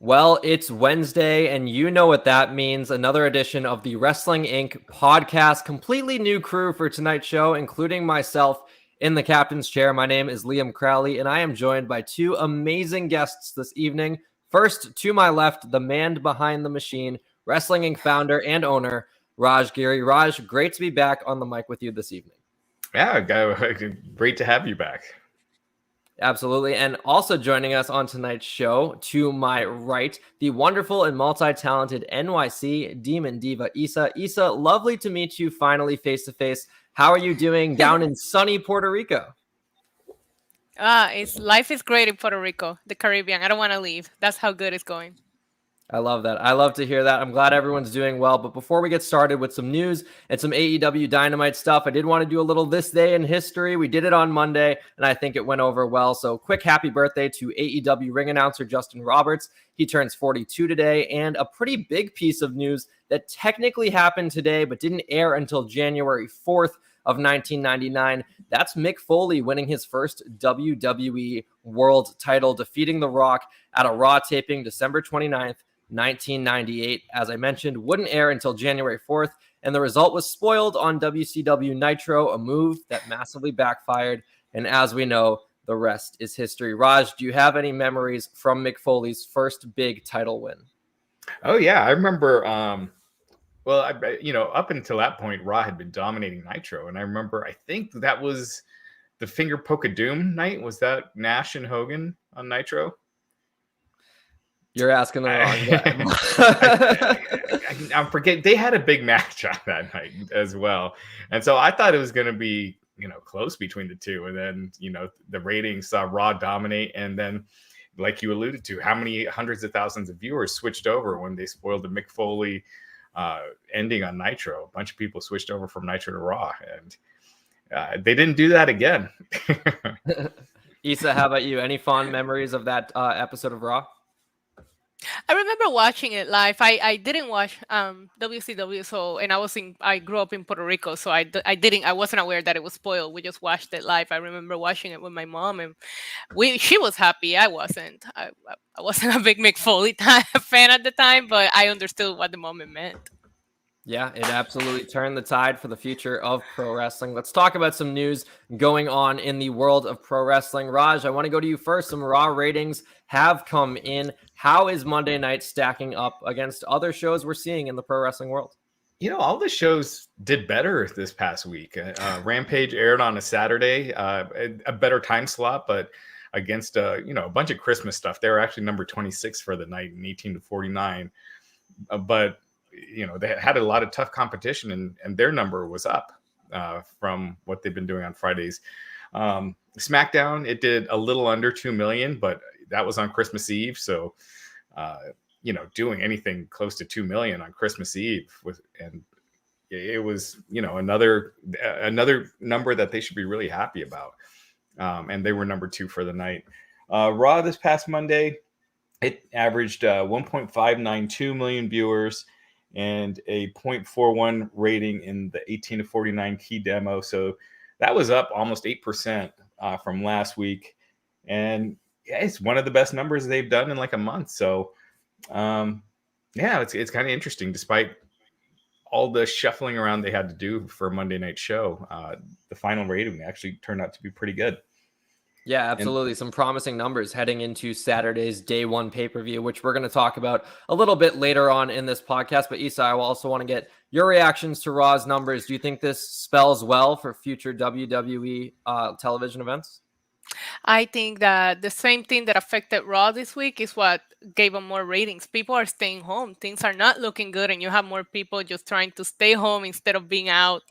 Well, it's Wednesday, and you know what that means. Another edition of the Wrestling Inc. podcast. Completely new crew for tonight's show, including myself in the captain's chair. My name is Liam Crowley, and I am joined by two amazing guests this evening. First, to my left, the man behind the machine, Wrestling Inc. founder and owner, Raj Giri. Raj, great to be back on the mic with you this evening. Yeah, great to have you back. Absolutely. And also joining us on tonight's show, to my right, the wonderful and multi-talented NYC Demon Diva, Issa. Issa, lovely to meet you finally face-to-face. How are you doing down in sunny Puerto Rico? Life is great in Puerto Rico, the Caribbean. I don't want to leave. That's how good it's going. I love that. I love to hear that. I'm glad everyone's doing well. But before we get started with some news and some AEW Dynamite stuff, I did want to do a little This Day in History. We did it on Monday, and I think it went over well. So quick happy birthday to AEW ring announcer Justin Roberts. He turns 42 today. And a pretty big piece of news that technically happened today, but didn't air until January 4th of 1999. That's Mick Foley winning his first WWE World title, defeating The Rock at a Raw taping December 29th. 1998, as I mentioned, wouldn't air until January 4th, and the result was spoiled on WCW Nitro, a move that massively backfired, and as we know, the rest is history. Raj, do you have any memories from Mick Foley's first big title win? Oh, yeah, I remember, up until that point, Raw had been dominating Nitro, and I remember, I think that was the Finger Poke of Doom night. Was that Nash and Hogan on Nitro? You're asking the wrong guy. I'm forgetting. They had a big match on that night as well. And so I thought it was going to be, close between the two. And then, the ratings saw Raw dominate. And then, like you alluded to, how many hundreds of thousands of viewers switched over when they spoiled the Mick Foley ending on Nitro. A bunch of people switched over from Nitro to Raw. And they didn't do that again. Issa, how about you? Any fond memories of that episode of Raw? I remember watching it live. I didn't watch WCW, and I grew up in Puerto Rico, so I wasn't aware that it was spoiled. We just watched it live. I remember watching it with my mom, and she was happy. I wasn't. I wasn't a big Mick Foley fan at the time, but I understood what the moment meant. Yeah, it absolutely turned the tide for the future of pro wrestling. Let's talk about some news going on in the world of pro wrestling. Raj, I want to go to you first. Some Raw ratings have come in. How is Monday night stacking up against other shows we're seeing in the pro wrestling world? All the shows did better this past week. Rampage aired on a Saturday, a better time slot, but against a bunch of Christmas stuff. They were actually number 26 for the night in 18 to 49. But they had a lot of tough competition, and their number was up from what they've been doing on Fridays. SmackDown, it did a little under 2 million, but that was on Christmas Eve. So, doing anything close to 2 million on Christmas Eve it was, another number that they should be really happy about. And they were number 2 for the night. Raw this past Monday, it averaged 1.592 million viewers and a 0.41 rating in the 18 to 49 key demo. So that was up almost 8% from last week. And yeah, it's one of the best numbers they've done in like a month. So it's kind of interesting. Despite all the shuffling around they had to do for a Monday night show, the final rating actually turned out to be pretty good. Yeah, absolutely. Some promising numbers heading into Saturday's Day One pay-per-view, which we're going to talk about a little bit later on in this podcast. But Issa, I also want to get your reactions to Raw's numbers. Do you think this spells well for future WWE television events? I think that the same thing that affected Raw this week is what gave them more ratings. People are staying home. Things are not looking good, and you have more people just trying to stay home instead of being out.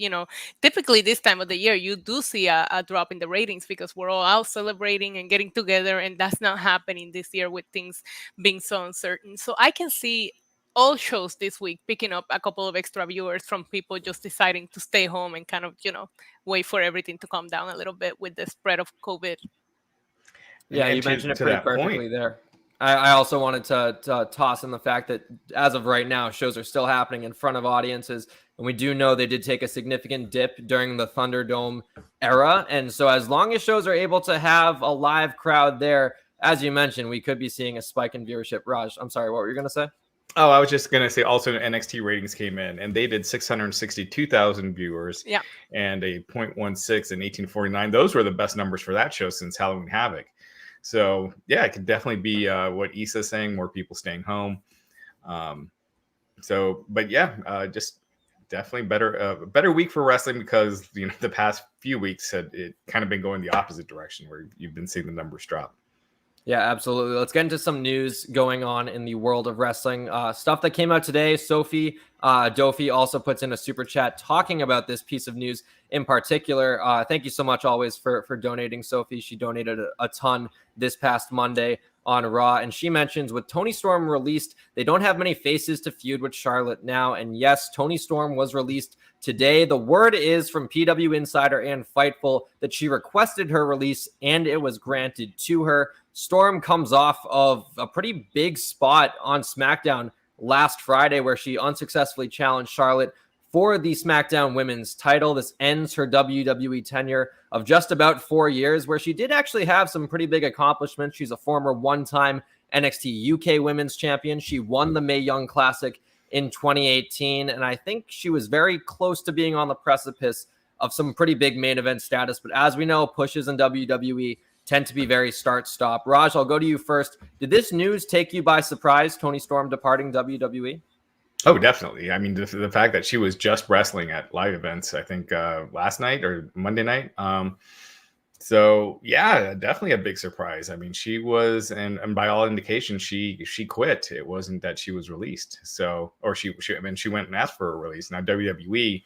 Typically this time of the year, you do see a drop in the ratings because we're all out celebrating and getting together, and that's not happening this year with things being so uncertain. So I can see all shows this week picking up a couple of extra viewers from people just deciding to stay home and kind of, wait for everything to calm down a little bit with the spread of COVID. Yeah, you mentioned it pretty perfectly there. I also wanted to toss in the fact that as of right now, shows are still happening in front of audiences. And we do know they did take a significant dip during the Thunderdome era. And so as long as shows are able to have a live crowd there, as you mentioned, we could be seeing a spike in viewership. Raj, I'm sorry, what were you going to say? Oh, I was just going to say also NXT ratings came in and they did 662,000 viewers and a 0.16 in 1849. Those were the best numbers for that show since Halloween Havoc. So, yeah, it could definitely be what Issa's saying, more people staying home. Just definitely better week for wrestling because, the past few weeks had it kind of been going the opposite direction where you've been seeing the numbers drop. Yeah, absolutely. Let's get into some news going on in the world of wrestling. Stuff that came out today. Sophie Dofi also puts in a super chat talking about this piece of news in particular. Thank you so much always for donating, Sophie. She donated a ton this past Monday on Raw. And she mentions with Toni Storm released, they don't have many faces to feud with Charlotte now. And yes, Toni Storm was released today. The word is from PW Insider and Fightful that she requested her release and it was granted to her. Storm comes off of a pretty big spot on SmackDown last Friday where she unsuccessfully challenged Charlotte for the SmackDown Women's title. This ends her WWE tenure of just about 4 years, where she did actually have some pretty big accomplishments. She's a former one-time NXT UK Women's Champion. She won the Mae Young Classic in 2018, and I think she was very close to being on the precipice of some pretty big main event status. But as we know, pushes in WWE tend to be very start-stop. Raj, I'll go to you first. Did this news take you by surprise, Toni Storm departing WWE? Oh, definitely. I mean, the fact that she was just wrestling at live events, I think last night or Monday night. So yeah, definitely a big surprise. I mean, she was, and by all indications, she quit. It wasn't that she was released. So, or she went and asked for a release. Now WWE,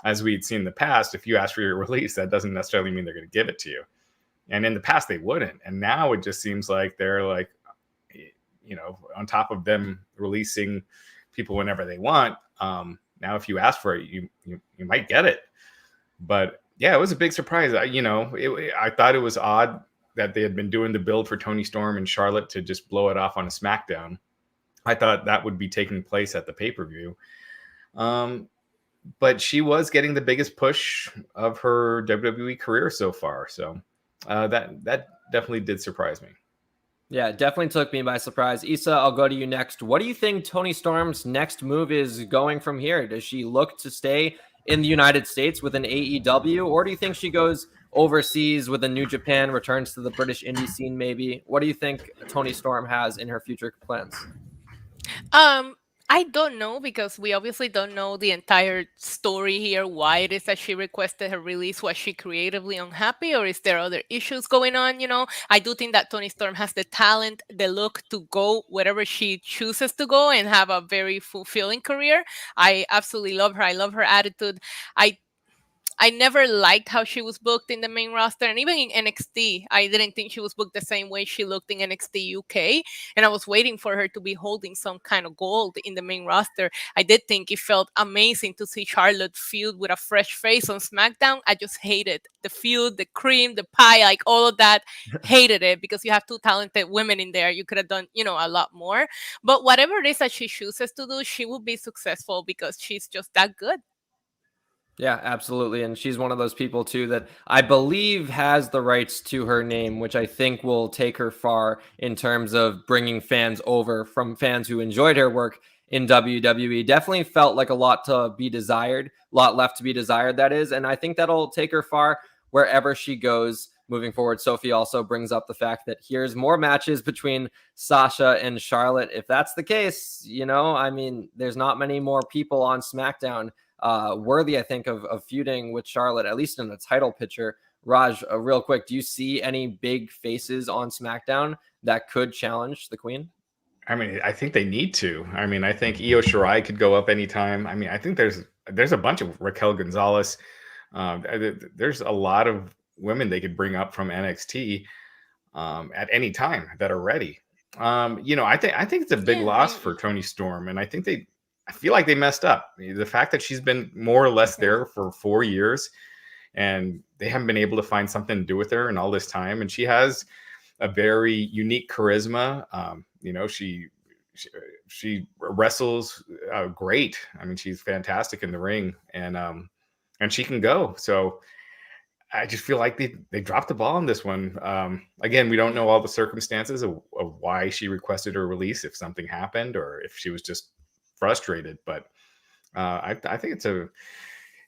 as we'd seen in the past, if you ask for your release, that doesn't necessarily mean they're going to give it to you. And in the past, they wouldn't. And now it just seems like they're like, on top of them releasing people whenever they want. Now, if you ask for it, you might get it. But yeah, it was a big surprise. I thought it was odd that they had been doing the build for Toni Storm and Charlotte to just blow it off on a SmackDown. I thought that would be taking place at the pay-per-view. But she was getting the biggest push of her WWE career so far. So that definitely did surprise me. Yeah, it definitely took me by surprise. Issa, I'll go to you next. What do you think Toni Storm's next move is going from here? Does she look to stay in the United States with an AEW, or do you think she goes overseas with a New Japan, returns to the British indie scene maybe? What do you think Toni Storm has in her future plans? I don't know, because we obviously don't know the entire story here, why it is that she requested her release. Was she creatively unhappy, or is there other issues going on? I do think that Toni Storm has the talent, the look to go wherever she chooses to go and have a very fulfilling career. I absolutely love her. I love her attitude. I never liked how she was booked in the main roster, and even in NXT, I didn't think she was booked the same way she looked in NXT UK, and I was waiting for her to be holding some kind of gold in the main roster. I did think it felt amazing to see Charlotte feud with a fresh face on SmackDown. I just hated the feud, the cream, the pie, like all of that. Hated it, because you have two talented women in there. You could have done, a lot more. But whatever it is that she chooses to do, she will be successful because she's just that good. Yeah, absolutely. And she's one of those people, too, that I believe has the rights to her name, which I think will take her far in terms of bringing fans over from fans who enjoyed her work in WWE. Definitely felt like a lot to be desired, a lot left to be desired, that is. And I think that'll take her far wherever she goes moving forward. Sophie also brings up the fact that here's more matches between Sasha and Charlotte. If that's the case, there's not many more people on SmackDown worthy, I think, of feuding with Charlotte, at least in the title picture. Raj, real quick, do you see any big faces on SmackDown that could challenge the Queen? I think they need to. I think Io Shirai could go up anytime. I think there's a bunch of Raquel Gonzalez. There's a lot of women they could bring up from NXT at any time that are ready. I think it's a big loss for Toni Storm, and I feel like they messed up. The fact that she's been more or less there for 4 years and they haven't been able to find something to do with her in all this time. And she has a very unique charisma. She wrestles great. She's fantastic in the ring, and she can go. So I just feel like they dropped the ball on this one. Again, we don't know all the circumstances of why she requested her release, if something happened or if she was just frustrated. But I think it's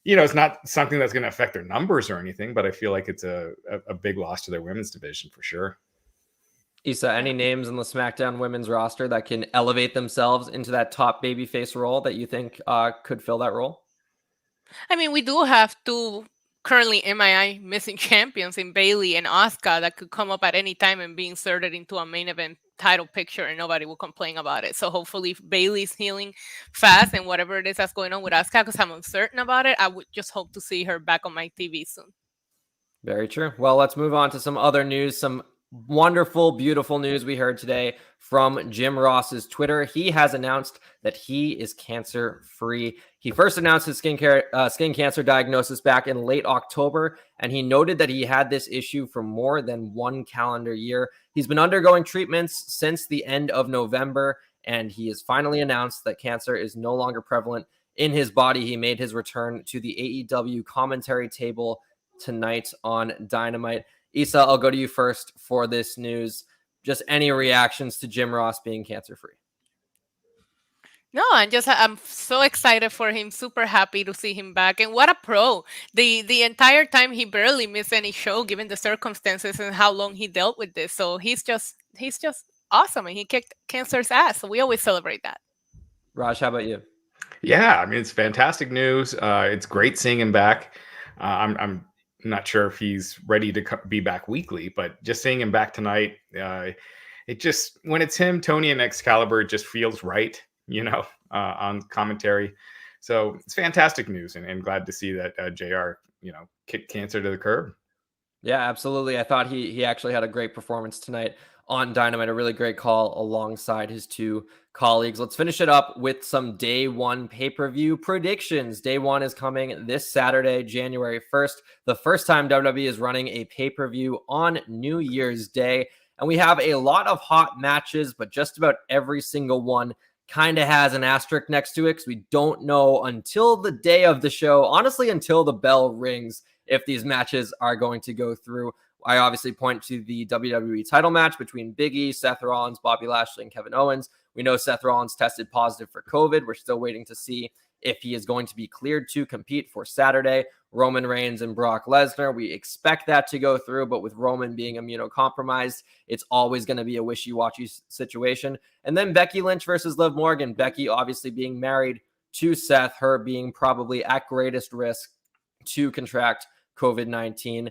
it's not something that's going to affect their numbers or anything, but I feel like it's a big loss to their women's division for sure. Issa, any names in the SmackDown women's roster that can elevate themselves into that top babyface role that you think could fill that role? I mean, we do have two currently MII missing champions in Bailey and Asuka that could come up at any time and be inserted into a main event title picture and nobody will complain about it. So hopefully Bailey's healing fast and whatever it is that's going on with Asuka, because I'm uncertain about it, I would just hope to see her back on my TV soon. Very true. Well, let's move on to some other news, some wonderful, beautiful news we heard today from Jim Ross's Twitter. He has announced that he is cancer-free. He first announced his skin cancer diagnosis back in late October, and he noted that he had this issue for more than 1 calendar year. He's been undergoing treatments since the end of November, and he has finally announced that cancer is no longer prevalent in his body. He made his return to the AEW commentary table tonight on Dynamite. Issa, I'll go to you first for this news. Just any reactions to Jim Ross being cancer-free? No, I'm so excited for him. Super happy to see him back, and what a pro! The entire time he barely missed any show, given the circumstances and how long he dealt with this. So he's just awesome, and he kicked cancer's ass. So we always celebrate that. Raj, how about you? Yeah, I mean, it's fantastic news. It's great seeing him back. I'm not sure if he's ready to be back weekly, but just seeing him back tonight, it just, when it's him, Tony, and Excalibur, it just feels right, on commentary. So it's fantastic news, and glad to see that JR, kicked cancer to the curb. Yeah, absolutely. I thought he actually had a great performance tonight on Dynamite, a really great call alongside his two colleagues. Let's finish it up with some Day One pay-per-view predictions. Day One is coming this Saturday, January 1st, the first time WWE is running a pay-per-view on New Year's Day. And we have a lot of hot matches, but just about every single one kind of has an asterisk next to it because we don't know until the day of the show, honestly, until the bell rings, if these matches are going to go through. I obviously point to the WWE title match between Big E, Seth Rollins, Bobby Lashley, and Kevin Owens. We know Seth Rollins tested positive for COVID. We're still waiting to see if he is going to be cleared to compete for Saturday. Roman Reigns and Brock Lesnar, we expect that to go through, but with Roman being immunocompromised, it's always going to be a wishy-washy situation. And then Becky Lynch versus Liv Morgan. Becky obviously being married to Seth, her being probably at greatest risk to contract COVID-19.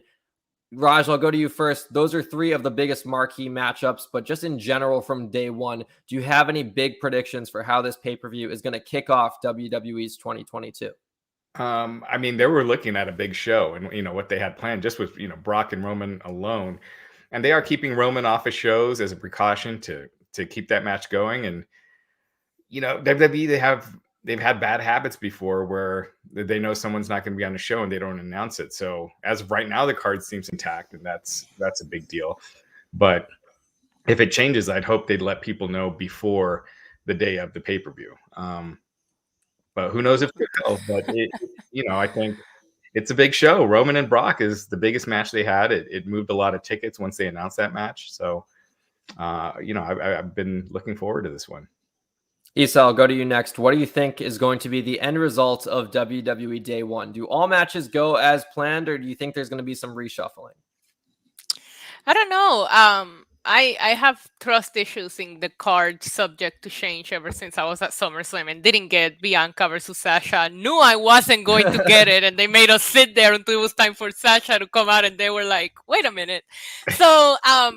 Raj, I'll go to you first. Those are three of the biggest marquee matchups, but just in general from day one, do you have any big predictions for how this pay-per-view is going to kick off WWE's 2022? I mean, they were looking at a big show and, what they had planned just with, Brock and Roman alone. And they are keeping Roman off of shows as a precaution to keep that match going. And, WWE, they've had bad habits before where they know someone's not going to be on a show and they don't announce it. So as of right now, the card seems intact, and that's a big deal. But if it changes, I'd hope they'd let people know before the day of the pay-per-view. But who knows if they will. But I think it's a big show. Roman and Brock is the biggest match they had. It moved a lot of tickets once they announced that match. So, I've been looking forward to this one. Issa, I'll go to you next. What do you think is going to be the end result of WWE Day One? Do all matches go as planned, or do you think there's going to be some reshuffling? I don't know. I have trust issues in the card subject to change ever since I was at SummerSlam and didn't get Bianca versus Sasha. Knew I wasn't going to get it, and they made us sit there until it was time for Sasha to come out, and they were like, wait a minute. So, I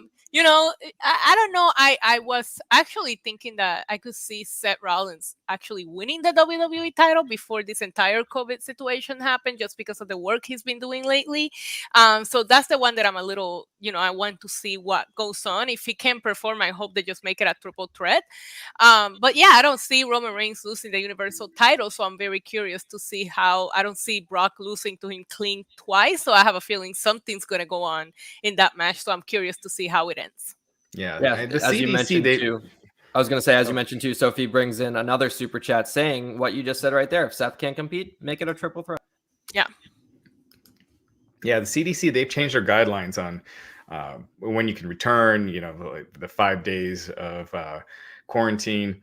don't know. I was actually thinking that I could see Seth Rollins actually winning the WWE title before this entire COVID situation happened, just because of the work he's been doing lately. So that's the one that I'm a little, I want to see what goes on. If he can perform, I hope they just make it a triple threat. But yeah, I don't see Roman Reigns losing the Universal title, so I'm very curious to see how. I don't see Brock losing to him clean twice, so I have a feeling something's going to go on in that match. So I'm curious to see how it ends. Yeah. The as you mentioned too. I was going to say, as you mentioned too, Sophie brings in another super chat saying what you just said right there. If Seth can't compete, make it a triple threat. Yeah. Yeah, the CDC, they've changed their guidelines on when you can return, like the 5 days of quarantine.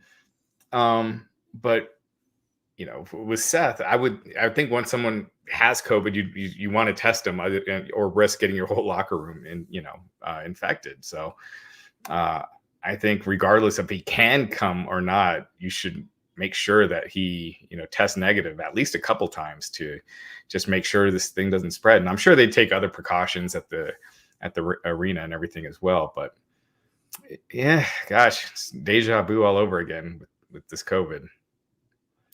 But with Seth, I think once someone has COVID, you want to test them or risk getting your whole locker room infected. So I think regardless if he can come or not, you should make sure that he tests negative at least a couple times to just make sure this thing doesn't spread. And I'm sure they take other precautions at the arena and everything as well. But yeah, gosh, it's deja vu all over again with this COVID.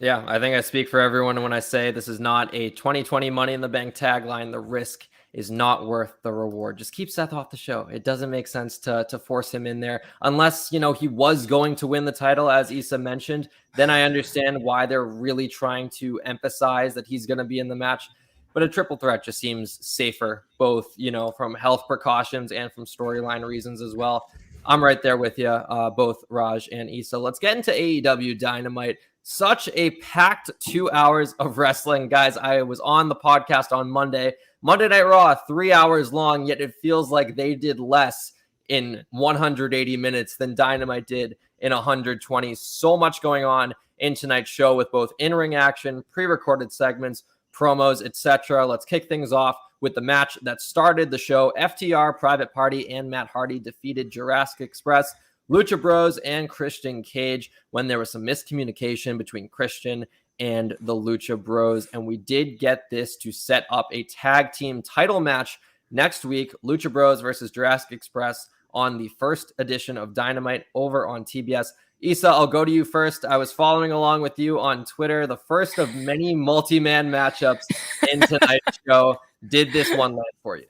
Yeah, I think I speak for everyone when I say this is not a 2020 Money in the Bank tagline. The risk is not worth the reward. Just keep Seth off the show. It doesn't make sense to force him in there unless, he was going to win the title, as Issa mentioned. Then I understand why they're really trying to emphasize that he's going to be in the match. But a triple threat just seems safer, both, from health precautions and from storyline reasons as well. I'm right there with you, both Raj and Issa. Let's get into AEW Dynamite. Such a packed 2 hours of wrestling. Guys, I was on the podcast on Monday. Monday Night Raw, 3 hours long, yet it feels like they did less in 180 minutes than Dynamite did in 120. So much going on in tonight's show with both in-ring action, pre-recorded segments, promos, etc. Let's kick things off with the match that started the show. FTR, Private Party, and Matt Hardy defeated Jurassic Express, Lucha Bros, and Christian Cage when there was some miscommunication between Christian and the Lucha Bros. And we did get this to set up a tag team title match next week. Lucha Bros versus Jurassic Express on the first edition of Dynamite over on TBS. Issa, I'll go to you first. I was following along with you on Twitter. The first of many multi-man matchups in tonight's show. Did this one land for you?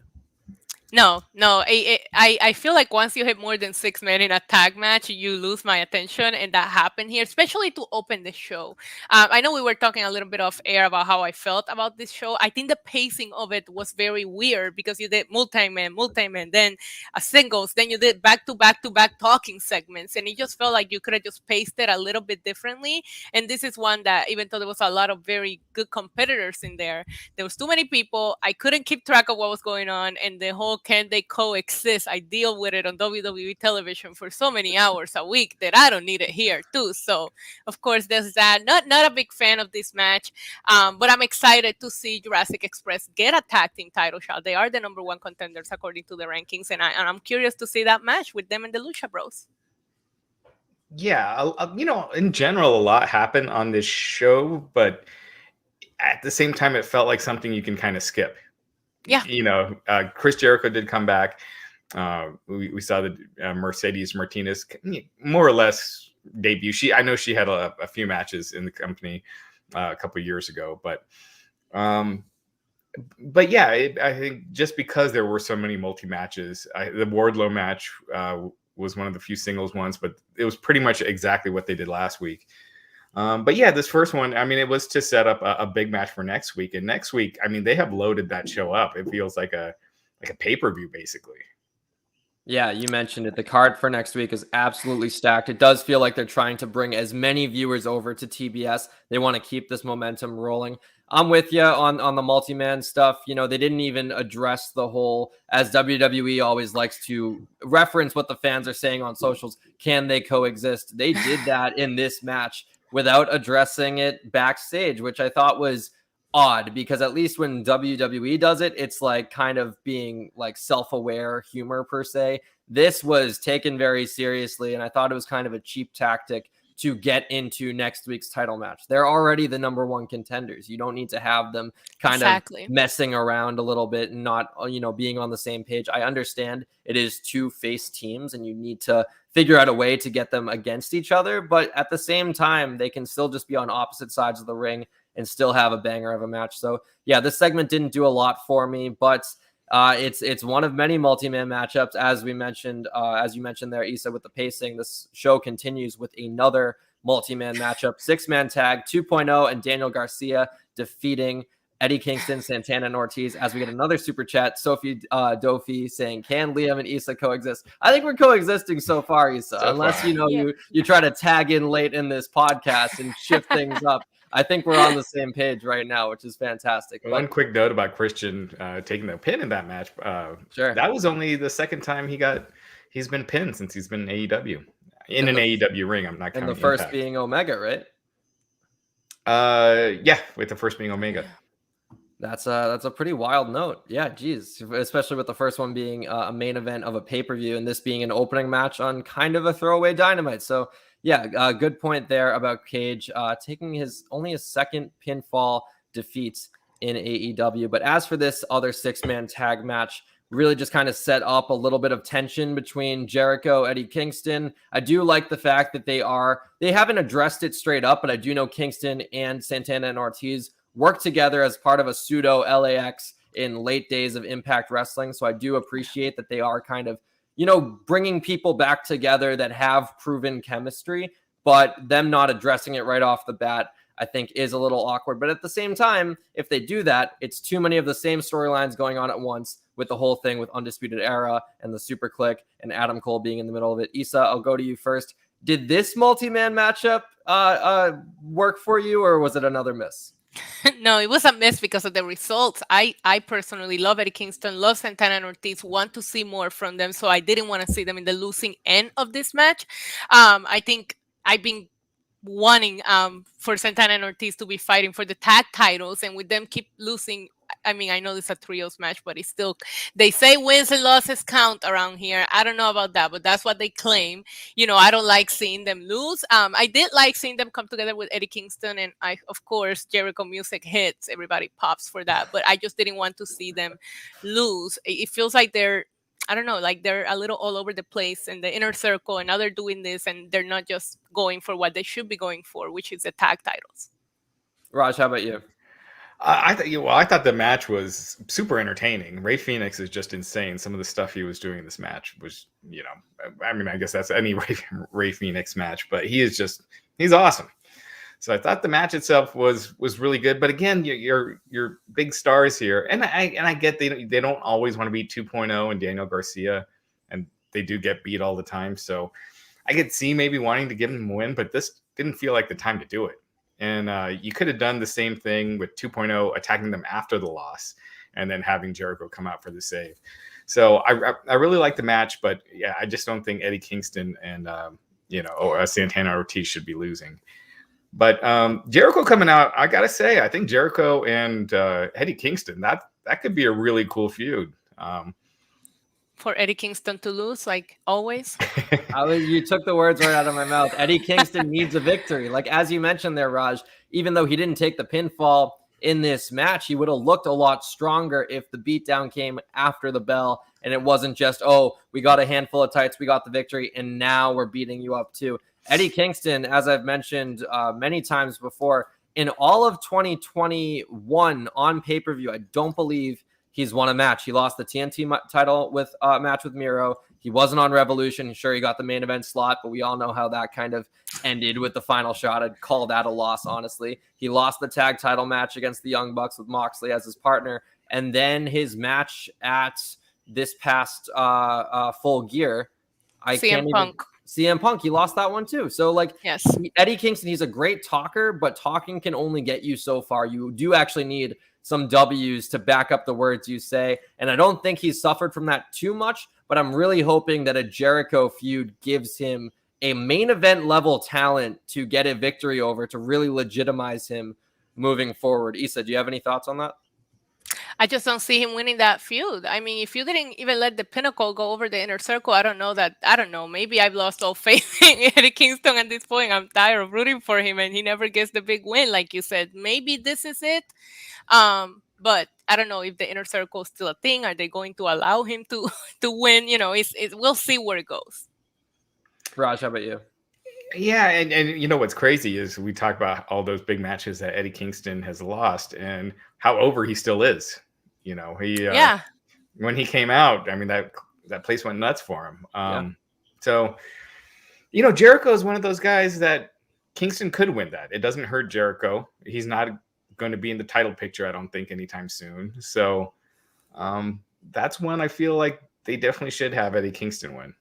No. I feel like once you hit more than 6 men in a tag match, you lose my attention, and that happened here, especially to open the show. I know we were talking a little bit off air about how I felt about this show. I think the pacing of it was very weird because you did multi-man, then a singles, then you did back-to-back talking segments, and it just felt like you could have just paced it a little bit differently. And this is one that, even though there was a lot of very good competitors in there was too many people. I couldn't keep track of what was going on, and the whole can they coexist? I deal with it on WWE television for so many hours a week that I don't need it here too. So of course there's that. Not a big fan of this match, but I'm excited to see Jurassic Express get a tag team title shot. They are the number one contenders according to the rankings, and I'm curious to see that match with them and the Lucha Bros. Yeah, in general, a lot happened on this show, but at the same time, it felt like something you can kind of skip. Yeah. Chris Jericho did come back. We saw the Mercedes Martinez more or less debut. I know she had a few matches in the company a couple of years ago, but yeah, I think just because there were so many multi matches, the Wardlow match was one of the few singles ones, but it was pretty much exactly what they did last week. But yeah, this first one, it was to set up a big match for next week. And next week, they have loaded that show up. It feels like a pay-per-view, basically. Yeah, you mentioned it. The card for next week is absolutely stacked. It does feel like they're trying to bring as many viewers over to TBS. They want to keep this momentum rolling. I'm with you on the multi-man stuff. They didn't even address the whole, as WWE always likes to reference what the fans are saying on socials, can they coexist? They did that in this match without addressing it backstage, which I thought was odd, because at least when WWE does it, it's like kind of being like self-aware humor per se. This was taken very seriously, and I thought it was kind of a cheap tactic to get into next week's title match. They're already the number one contenders. You don't need to have them kind of messing around a little bit and not, being on the same page. I understand it is two face teams and you need to figure out a way to get them against each other, but at the same time, they can still just be on opposite sides of the ring and still have a banger of a match. So yeah, this segment didn't do a lot for me, but it's one of many multi-man matchups, as we mentioned, as you mentioned there, Issa, with the pacing. This show continues with another multi-man matchup, 6-man tag 2.0, and Daniel Garcia defeating Eddie Kingston, Santana, and Ortiz. As we get another super chat, Sophie Dofi saying, "Can Liam and Issa coexist?" I think we're coexisting so far, Issa, unless you try to tag in late in this podcast and shift things up. I think we're on the same page right now, which is fantastic. One quick note about Christian taking the pin in that match. Sure. That was only the second time he's been pinned since he's been in AEW. In an AEW ring. I'm not counting and the first Impact. being Omega, right? Yeah, with the first being Omega. That's a pretty wild note. Yeah, geez. Especially with the first one being a main event of a pay-per-view and this being an opening match on kind of a throwaway Dynamite. So yeah, good point there about Cage taking only his second pinfall defeat in AEW. But as for this other 6-man tag match, really just kind of set up a little bit of tension between Jericho, Eddie Kingston. I do like the fact that they haven't addressed it straight up, but I do know Kingston and Santana and Ortiz worked together as part of a pseudo LAX in late days of Impact Wrestling. So I do appreciate that they are kind of, bringing people back together that have proven chemistry, but them not addressing it right off the bat, I think is a little awkward. But at the same time, if they do that, it's too many of the same storylines going on at once with the whole thing with Undisputed Era and the Super Click and Adam Cole being in the middle of it. Issa, I'll go to you first. Did this multi-man matchup work for you, or was it another miss? No, it was a miss because of the results. I personally love Eddie Kingston, love Santana and Ortiz, want to see more from them. So I didn't want to see them in the losing end of this match. I think I've been wanting for Santana and Ortiz to be fighting for the tag titles, and with them keep losing. I mean, I know this is a trios match, but it's still, they say wins and losses count around here. I don't know about that, but that's what they claim. I don't like seeing them lose. I did like seeing them come together with Eddie Kingston, and of course, Jericho music hits. Everybody pops for that, but I just didn't want to see them lose. It feels like they're a little all over the place in the inner circle, and now they're doing this, and they're not just going for what they should be going for, which is the tag titles. Raj, how about you? I thought the match was super entertaining. Rey Fenix is just insane. Some of the stuff he was doing in this match was, I guess that's any Rey Fenix match, but he's awesome. So I thought the match itself was really good. But again, your big stars here, and I get they don't always want to beat 2.0 and Daniel Garcia, and they do get beat all the time. So I could see maybe wanting to give him a win, but this didn't feel like the time to do it. And you could have done the same thing with 2.0, attacking them after the loss and then having Jericho come out for the save. So I really like the match, but yeah, I just don't think Eddie Kingston and, or Santana Ortiz should be losing. But Jericho coming out, I got to say, I think Jericho and Eddie Kingston, that could be a really cool feud. For Eddie Kingston to lose, like always. You took the words right out of my mouth. Eddie Kingston needs a victory. Like, as you mentioned there, Raj, even though he didn't take the pinfall in this match, he would have looked a lot stronger if the beatdown came after the bell and it wasn't just, we got a handful of tights, we got the victory, and now we're beating you up too. Eddie Kingston, as I've mentioned many times before, in all of 2021 on pay-per-view, I don't believe he's won a match. He lost the TNT title with a match with Miro. He wasn't on Revolution. Sure, he got the main event slot, but we all know how that kind of ended with the final shot. I'd call that a loss, honestly. He lost the tag title match against the Young Bucks with Moxley as his partner. And then his match at this past Full Gear, CM Punk, he lost that one too. So, yes, Eddie Kingston, he's a great talker, but talking can only get you so far. You do actually need some W's to back up the words you say. And I don't think he's suffered from that too much, but I'm really hoping that a Jericho feud gives him a main event level talent to get a victory over, to really legitimize him moving forward. Issa, do you have any thoughts on that? I just don't see him winning that feud. I mean, if you didn't even let the Pinnacle go over the inner circle, I don't know. Maybe I've lost all faith in Eddie Kingston at this point. I'm tired of rooting for him, and he never gets the big win, like you said. Maybe this is it. But I don't know if the inner circle is still a thing. Are they going to allow him to win? We'll see where it goes. Raj, how about you? Yeah, and what's crazy is we talk about all those big matches that Eddie Kingston has lost and how over he still is. When he came out, I mean, that place went nuts for him. So, Jericho is one of those guys that Kingston could win that. It doesn't hurt Jericho. He's not going to be in the title picture, I don't think, anytime soon. So that's one I feel like they definitely should have Eddie Kingston win.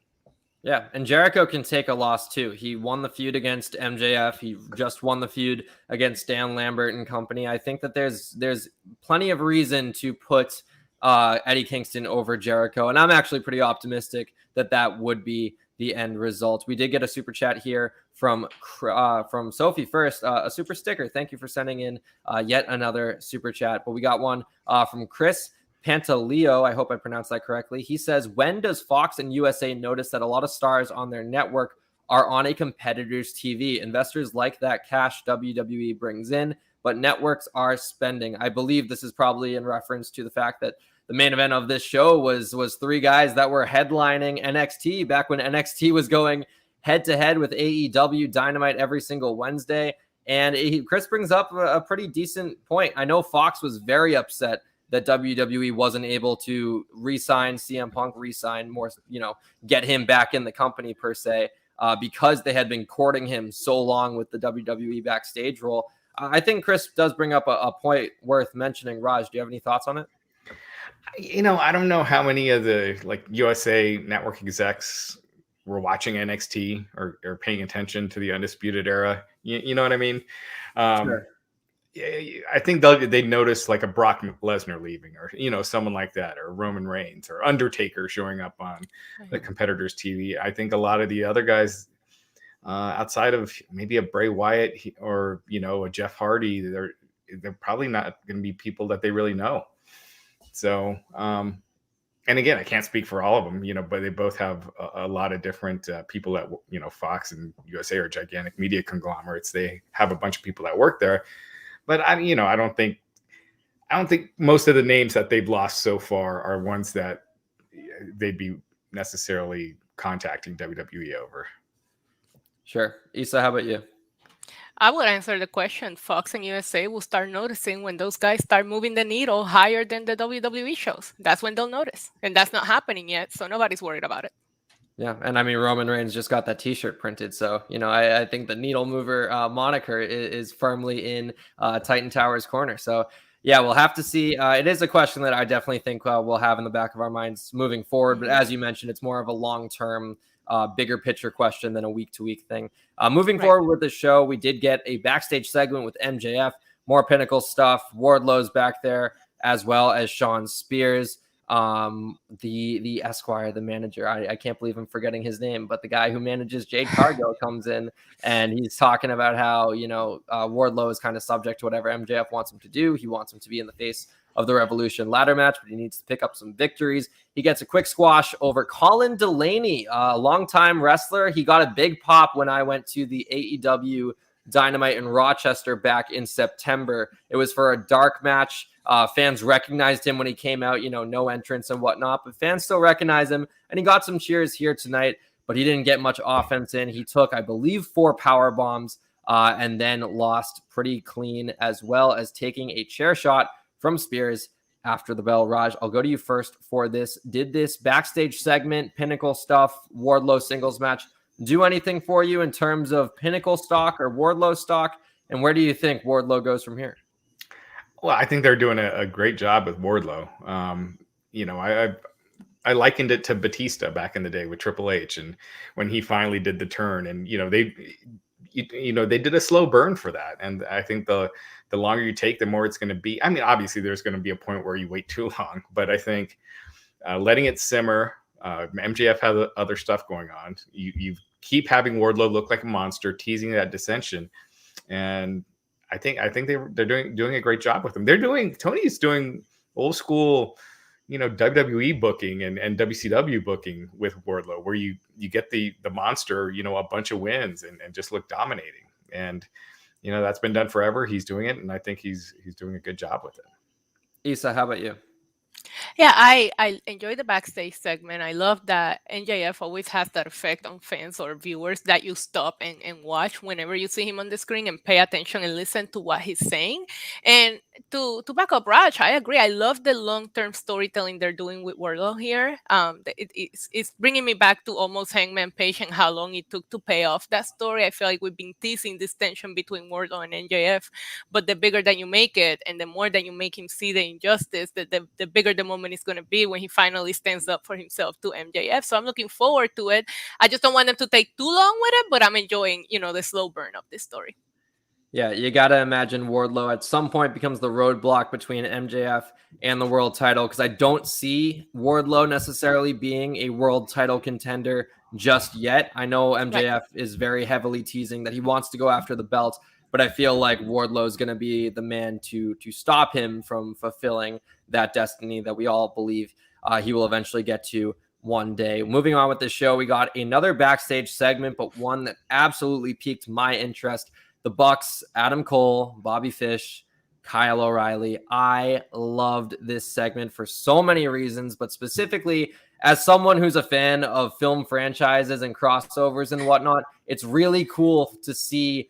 Yeah, and Jericho can take a loss too. He won the feud against MJF. He just won the feud against Dan Lambert and company. I think that there's plenty of reason to put Eddie Kingston over Jericho, and I'm actually pretty optimistic that that would be the end result. We did get a super chat here from Sophie first, a super sticker. Thank you for sending in yet another super chat. But we got one from Chris Pantaleo, I hope I pronounced that correctly. He says, when does Fox and USA notice that a lot of stars on their network are on a competitor's TV? Investors like that cash WWE brings in, but networks are spending. I believe this is probably in reference to the fact that the main event of this show was three guys that were headlining NXT back when NXT was going head-to-head with AEW Dynamite every single Wednesday. And Chris brings up a pretty decent point. I know Fox was very upset that WWE wasn't able to re-sign CM Punk, get him back in the company per se, because they had been courting him so long with the WWE backstage role. I think Chris does bring up a point worth mentioning. Raj, do you have any thoughts on it? I don't know how many of the USA Network execs were watching NXT or paying attention to the Undisputed Era. You know what I mean? Sure. I think they notice like a Brock Lesnar leaving, or someone like that, or Roman Reigns, or Undertaker showing up on the competitor's TV. I think a lot of the other guys, outside of maybe a Bray Wyatt or a Jeff Hardy, they're probably not going to be people that they really know. So, and again, I can't speak for all of them, but they both have a lot of different people that Fox and USA are gigantic media conglomerates. They have a bunch of people that work there. But I don't think most of the names that they've lost so far are ones that they'd be necessarily contacting WWE over. Sure. Issa, how about you? I would answer the question. Fox and USA will start noticing when those guys start moving the needle higher than the WWE shows. That's when they'll notice. And that's not happening yet, so nobody's worried about it. Yeah, and I mean, Roman Reigns just got that T-shirt printed, so I think the needle mover moniker is firmly in Titan Tower's corner. So yeah, we'll have to see. It is a question that I definitely think we'll have in the back of our minds moving forward. But as you mentioned, it's more of a long-term, bigger picture question than a week-to-week thing. Moving forward with the show, we did get a backstage segment with MJF, more Pinnacle stuff. Wardlow's back there, as well as Sean Spears. The Esquire, the manager, I can't believe I'm forgetting his name, but the guy who manages Jade Cargill comes in and he's talking about how Wardlow is kind of subject to whatever MJF wants him to do. He wants him to be in the face of the Revolution ladder match, but he needs to pick up some victories. He gets a quick squash over Colin Delaney, a longtime wrestler. He got a big pop when I went to the AEW Dynamite in Rochester back in September. It was for a dark match. Fans recognized him when he came out, no entrance and whatnot, but fans still recognize him, and he got some cheers here tonight, but he didn't get much offense in. He took, I believe, 4 power bombs, and then lost pretty clean, as well as taking a chair shot from Spears after the bell. Raj, I'll go to you first for this. Did this backstage segment, Pinnacle stuff, Wardlow singles match, do anything for you in terms of Pinnacle stock or Wardlow stock? And where do you think Wardlow goes from here? Well, I think they're doing a great job with Wardlow. I likened it to Batista back in the day with Triple H, and when he finally did the turn, and they did a slow burn for that. And I think the longer you take, the more it's going to be. I mean, obviously there's going to be a point where you wait too long, but I think letting it simmer. MJF has other stuff going on. You keep having Wardlow look like a monster, teasing that dissension, and I think they're doing a great job with him. Tony's doing old school, WWE booking and WCW booking with Wardlow, where you get the monster, a bunch of wins and just look dominating. And that's been done forever. He's doing it, and I think he's doing a good job with it. Issa, how about you? Yeah, I enjoy the backstage segment. I love that NJF always has that effect on fans or viewers that you stop and watch whenever you see him on the screen and pay attention and listen to what he's saying. And to back up Raj, I agree. I love the long-term storytelling they're doing with Wardlow here. It's bringing me back to almost Hangman Page and how long it took to pay off that story. I feel like we've been teasing this tension between Wardlow and MJF, but the bigger that you make it and the more that you make him see the injustice, the bigger the moment is going to be when he finally stands up for himself to MJF. So I'm looking forward to it. I just don't want them to take too long with it, but I'm enjoying, the slow burn of this story. Yeah, you got to imagine Wardlow at some point becomes the roadblock between MJF and the world title, because I don't see Wardlow necessarily being a world title contender just yet. I know MJF is very heavily teasing that he wants to go after the belt, but I feel like Wardlow is going to be the man to stop him from fulfilling that destiny that we all believe he will eventually get to one day. Moving on with the show, we got another backstage segment, but one that absolutely piqued my interest. The Bucks, Adam Cole, Bobby Fish, Kyle O'Reilly. I loved this segment for so many reasons, but specifically as someone who's a fan of film franchises and crossovers and whatnot, it's really cool to see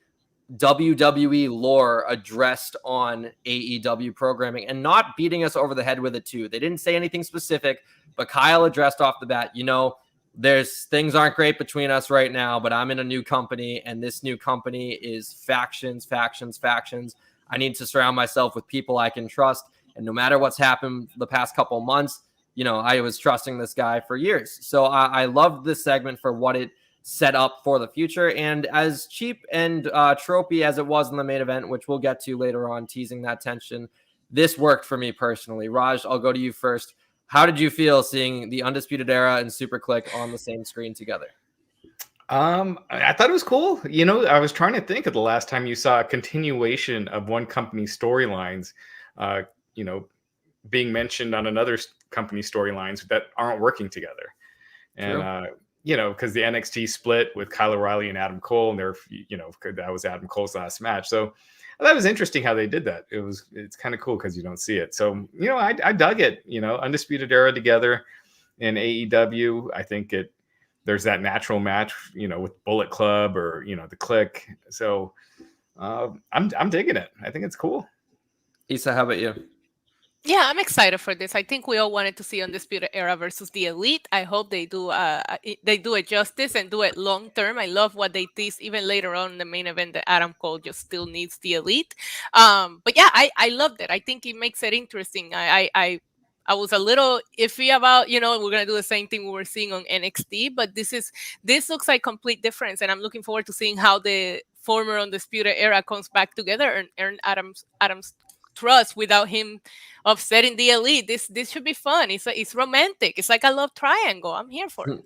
WWE lore addressed on AEW programming and not beating us over the head with it too. They didn't say anything specific, but Kyle addressed off the bat, there's things aren't great between us right now, but I'm in a new company, and this new company is factions. I need to surround myself with people I can trust. And no matter what's happened the past couple months, I was trusting this guy for years. So I loved this segment for what it set up for the future. And as cheap and tropey as it was in the main event, which we'll get to later on, teasing that tension, this worked for me personally. Raj, I'll go to you first. How did you feel seeing the Undisputed Era and Super Click on the same screen together? I thought it was cool. I was trying to think of the last time you saw a continuation of one company's storylines, being mentioned on another company's storylines that aren't working together. And, because the NXT split with Kyle O'Reilly and Adam Cole, and that was Adam Cole's last match. So that was interesting how they did that. It's kind of cool because you don't see it. So, I dug it, Undisputed Era together in AEW. I think there's that natural match, with Bullet Club or, the Click. So I'm digging it. I think it's cool. Issa, how about you? Yeah, I'm excited for this. I think we all wanted to see Undisputed Era versus the Elite. I hope they do it justice and do it long term. I love what they teased even later on in the main event that Adam Cole just still needs the Elite. But yeah, I loved it. I think it makes it interesting. I was a little iffy about, we're going to do the same thing we were seeing on NXT, but this looks like complete difference. And I'm looking forward to seeing how the former Undisputed Era comes back together and earn Adam's trust without him upsetting the Elite. This should be fun. It's romantic. It's like a love triangle. I'm here for it.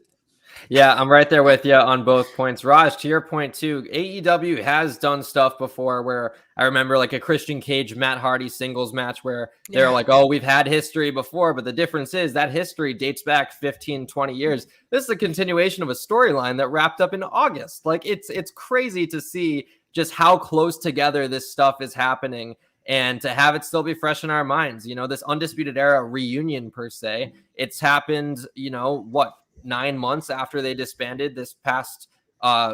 Yeah, I'm right there with you on both points. Raj, to your point too, AEW has done stuff before where I remember like a Christian Cage, Matt Hardy singles match where they're like, oh, we've had history before, but the difference is that history dates back 15, 20 years. This is a continuation of a storyline that wrapped up in August. Like it's crazy to see just how close together this stuff is happening. And to have it still be fresh in our minds, this Undisputed Era reunion per se, it's happened, 9 months after they disbanded this past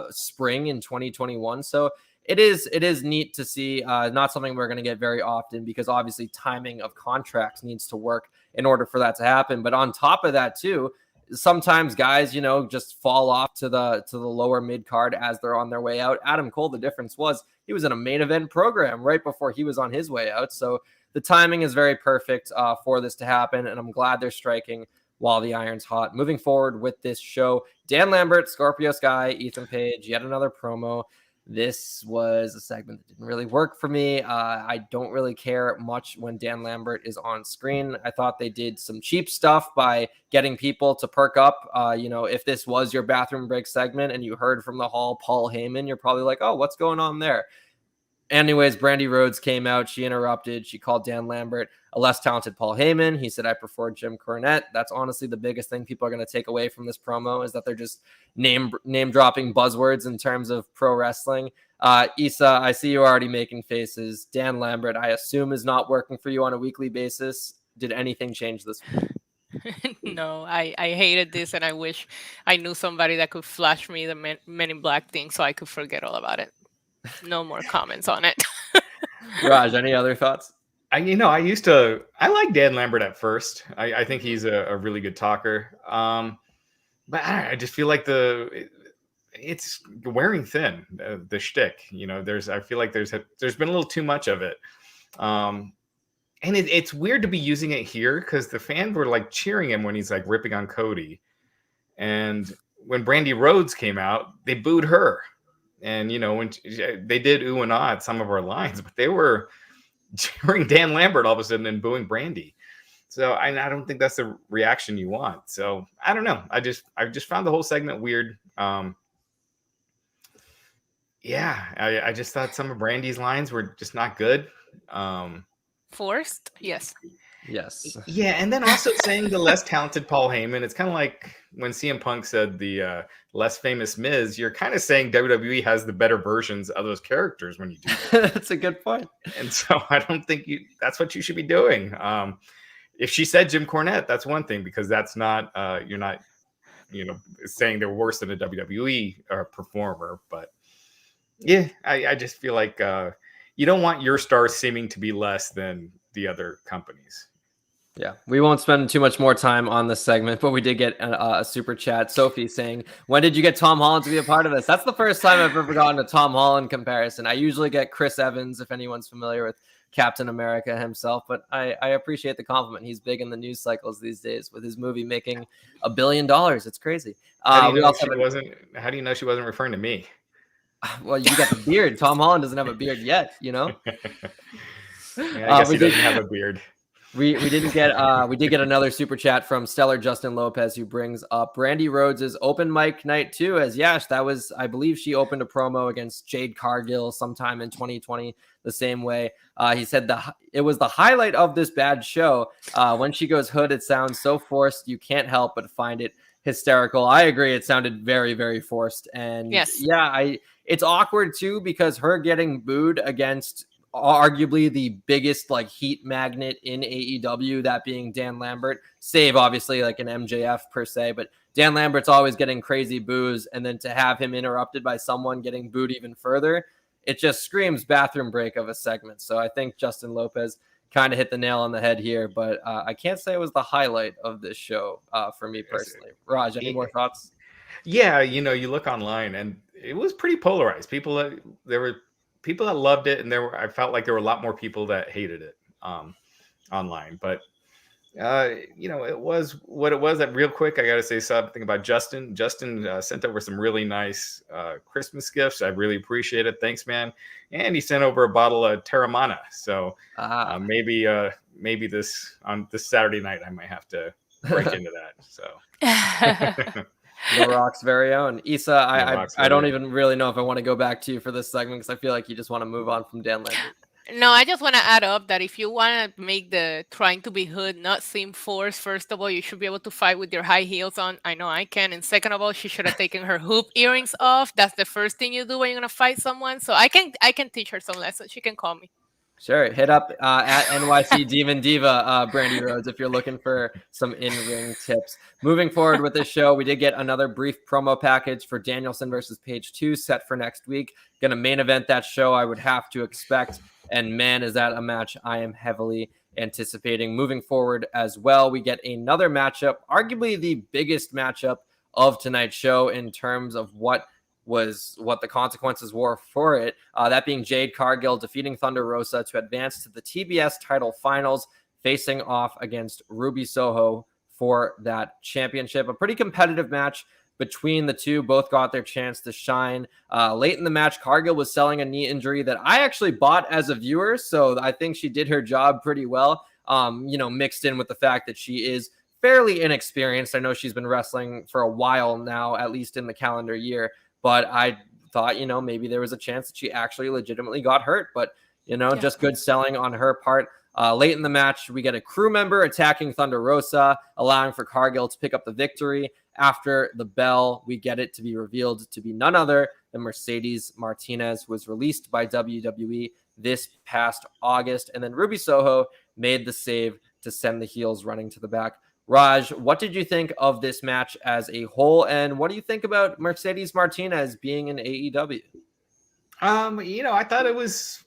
spring in 2021. So it is neat to see, not something we're going to get very often because obviously timing of contracts needs to work in order for that to happen. But on top of that too, sometimes guys, just fall off to the lower mid card as they're on their way out. Adam Cole, the difference was he was in a main event program right before he was on his way out. So the timing is very perfect for this to happen. And I'm glad they're striking while the iron's hot. Moving forward with this show, Dan Lambert, Scorpio Sky, Ethan Page, yet another promo. This was a segment that didn't really work for me. I don't really care much when Dan Lambert is on screen. I thought they did some cheap stuff by getting people to perk up. If this was your bathroom break segment and you heard from the hall Paul Heyman, you're probably like, oh, what's going on there? Anyways, Brandi Rhodes came out. She interrupted. She called Dan Lambert a less talented Paul Heyman. He said, I prefer Jim Cornette. That's honestly the biggest thing people are going to take away from this promo is that they're just name dropping buzzwords in terms of pro wrestling. Issa, I see you already making faces. Dan Lambert, I assume, is not working for you on a weekly basis. Did anything change this week? No, I hated this, and I wish I knew somebody that could flash me the Men in Black thing so I could forget all about it. No more comments on it. Raj, any other thoughts? I like Dan Lambert at first. I think he's a really good talker. But I just feel like it's wearing thin, the shtick. I feel like there's been a little too much of it. And it's weird to be using it here because the fans were like cheering him when he's like ripping on Cody. And when Brandi Rhodes came out, they booed her. And, when they did ooh and ah at some of our lines, but they were cheering Dan Lambert all of a sudden and booing Brandi. So I don't think that's the reaction you want. So I don't know. I just found the whole segment weird. I just thought some of Brandi's lines were just not good. Forced? Yes. Yeah, and then also saying the less talented Paul Heyman, it's kind of like when CM Punk said the less famous Miz, you're kind of saying WWE has the better versions of those characters when you do that. That's a good point. And so I don't think that's what you should be doing. If she said Jim Cornette, that's one thing, because that's not, you're not, saying they're worse than a WWE performer. But yeah, I just feel like you don't want your stars seeming to be less than the other companies. Yeah, we won't spend too much more time on this segment, but we did get a super chat. Sophie saying, when did you get Tom Holland to be a part of this? That's the first time I've ever gotten a Tom Holland comparison. I usually get Chris Evans, if anyone's familiar with Captain America himself, but I appreciate the compliment. He's big in the news cycles these days with his movie making $1 billion. It's crazy. How do you know she wasn't referring to me? Well, you got the beard. Tom Holland doesn't have a beard yet, Yeah, I guess he doesn't have a beard. We did get another super chat from Stellar Justin Lopez, who brings up Brandi Rhodes' open mic night too. As Yash, that was, I believe she opened a promo against Jade Cargill sometime in 2020 the same way. He said it was the highlight of this bad show. When she goes hood, it sounds so forced you can't help but find it hysterical. I agree. It sounded very, very forced. And yes, it's awkward too, because her getting booed against arguably the biggest heat magnet in AEW, that being Dan Lambert, save obviously like an MJF per se, but Dan Lambert's always getting crazy boos, and then to have him interrupted by someone getting booed even further, it just screams bathroom break of a segment. So I think Justin Lopez kind of hit the nail on the head here, but I can't say it was the highlight of this show for me personally. Raj, any more thoughts? Yeah, you look online and it was pretty polarized. There were people that loved it, and I felt like there were a lot more people that hated it online. But it was what it was. That real quick, I got to say something about Justin. Justin sent over some really nice Christmas gifts. I really appreciate it. Thanks, man. And he sent over a bottle of Terramana. So maybe this Saturday night I might have to break into that. So. The Rock's very own. Issa, I don't even really know if I want to go back to you for this segment, because I feel like you just want to move on from Dan Lambert. No, I just want to add up that if you want to make the trying to be hood not seem forced, first of all, you should be able to fight with your high heels on. I know I can. And second of all, she should have taken her hoop earrings off. That's the first thing you do when you're going to fight someone. So I can teach her some lessons. She can call me. Sure. Hit up at NYC Demon Diva, Brandi Rhodes, if you're looking for some in-ring tips. Moving forward with this show, we did get another brief promo package for Danielson versus Page 2 set for next week. Going to main event that show, I would have to expect. And man, is that a match I am heavily anticipating. Moving forward as well, we get another matchup, arguably the biggest matchup of tonight's show in terms of what the consequences were for it. That being Jade Cargill defeating Thunder Rosa to advance to the TBS title finals, facing off against Ruby Soho for that championship. A pretty competitive match between the two. Both got their chance to shine. Late in the match, Cargill was selling a knee injury that I actually bought as a viewer, so I think she did her job pretty well, mixed in with the fact that she is fairly inexperienced. I know she's been wrestling for a while now, at least in the calendar year, but I thought, maybe there was a chance that she actually legitimately got hurt, but, just good selling on her part. Late in the match, we get a crew member attacking Thunder Rosa, allowing for Cargill to pick up the victory. After the bell, we get it to be revealed to be none other than Mercedes Martinez, who was released by WWE this past August. And then Ruby Soho made the save to send the heels running to the back. Raj, what did you think of this match as a whole? And what do you think about Mercedes Martinez being in AEW? I thought it was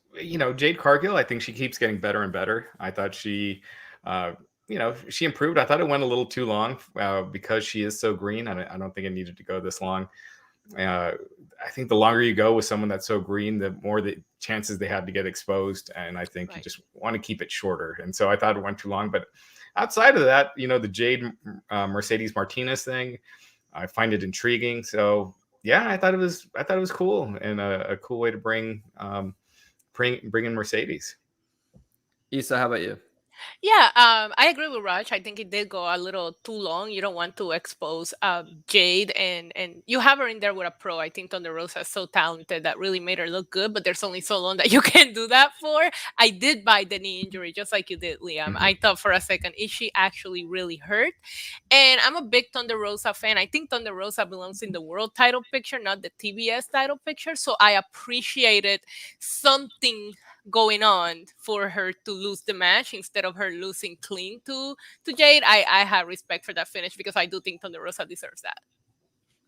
Jade Cargill, I think she keeps getting better and better. I thought she improved. I thought it went a little too long because she is so green. I don't think it needed to go this long. I think the longer you go with someone that's so green, the more the chances they have to get exposed. And I think you just want to keep it shorter. And so I thought it went too long. But outside of that, the Jade Mercedes Martinez thing, I find it intriguing. So yeah, I thought it was cool and a cool way to bring in Mercedes. Issa, how about you? Yeah, I agree with Raj. I think it did go a little too long. You don't want to expose Jade, and you have her in there with a pro. I think Thunder Rosa is so talented that really made her look good, but there's only so long that you can do that for. I did buy the knee injury, just like you did, Liam. I thought for a second, is she actually really hurt? And I'm a big Thunder Rosa fan. I think Thunder Rosa belongs in the world title picture, not the TBS title picture. So I appreciated something going on for her to lose the match instead of her losing clean to Jade. I have respect for that finish because I do think Thunder Rosa deserves that.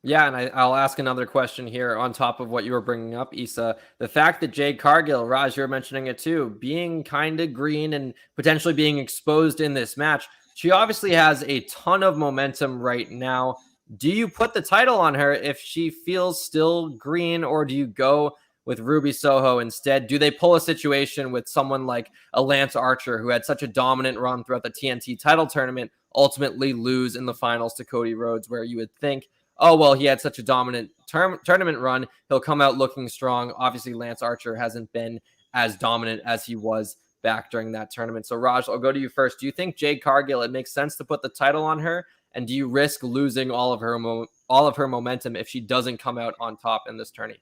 Yeah, and I'll ask another question here on top of what you were bringing up, Issa. The fact that Jade Cargill, Raj, you're mentioning it too, being kind of green and potentially being exposed in this match, she obviously has a ton of momentum right now. Do you put the title on her if she feels still green, or do you go with Ruby Soho instead? Do they pull a situation with someone like a Lance Archer, who had such a dominant run throughout the TNT title tournament, ultimately lose in the finals to Cody Rhodes, where you would think, oh, well, he had such a dominant tournament run, he'll come out looking strong. Obviously, Lance Archer hasn't been as dominant as he was back during that tournament. So, Raj, I'll go to you first. Do you think Jade Cargill, it makes sense to put the title on her? And do you risk losing all of her momentum if she doesn't come out on top in this tourney?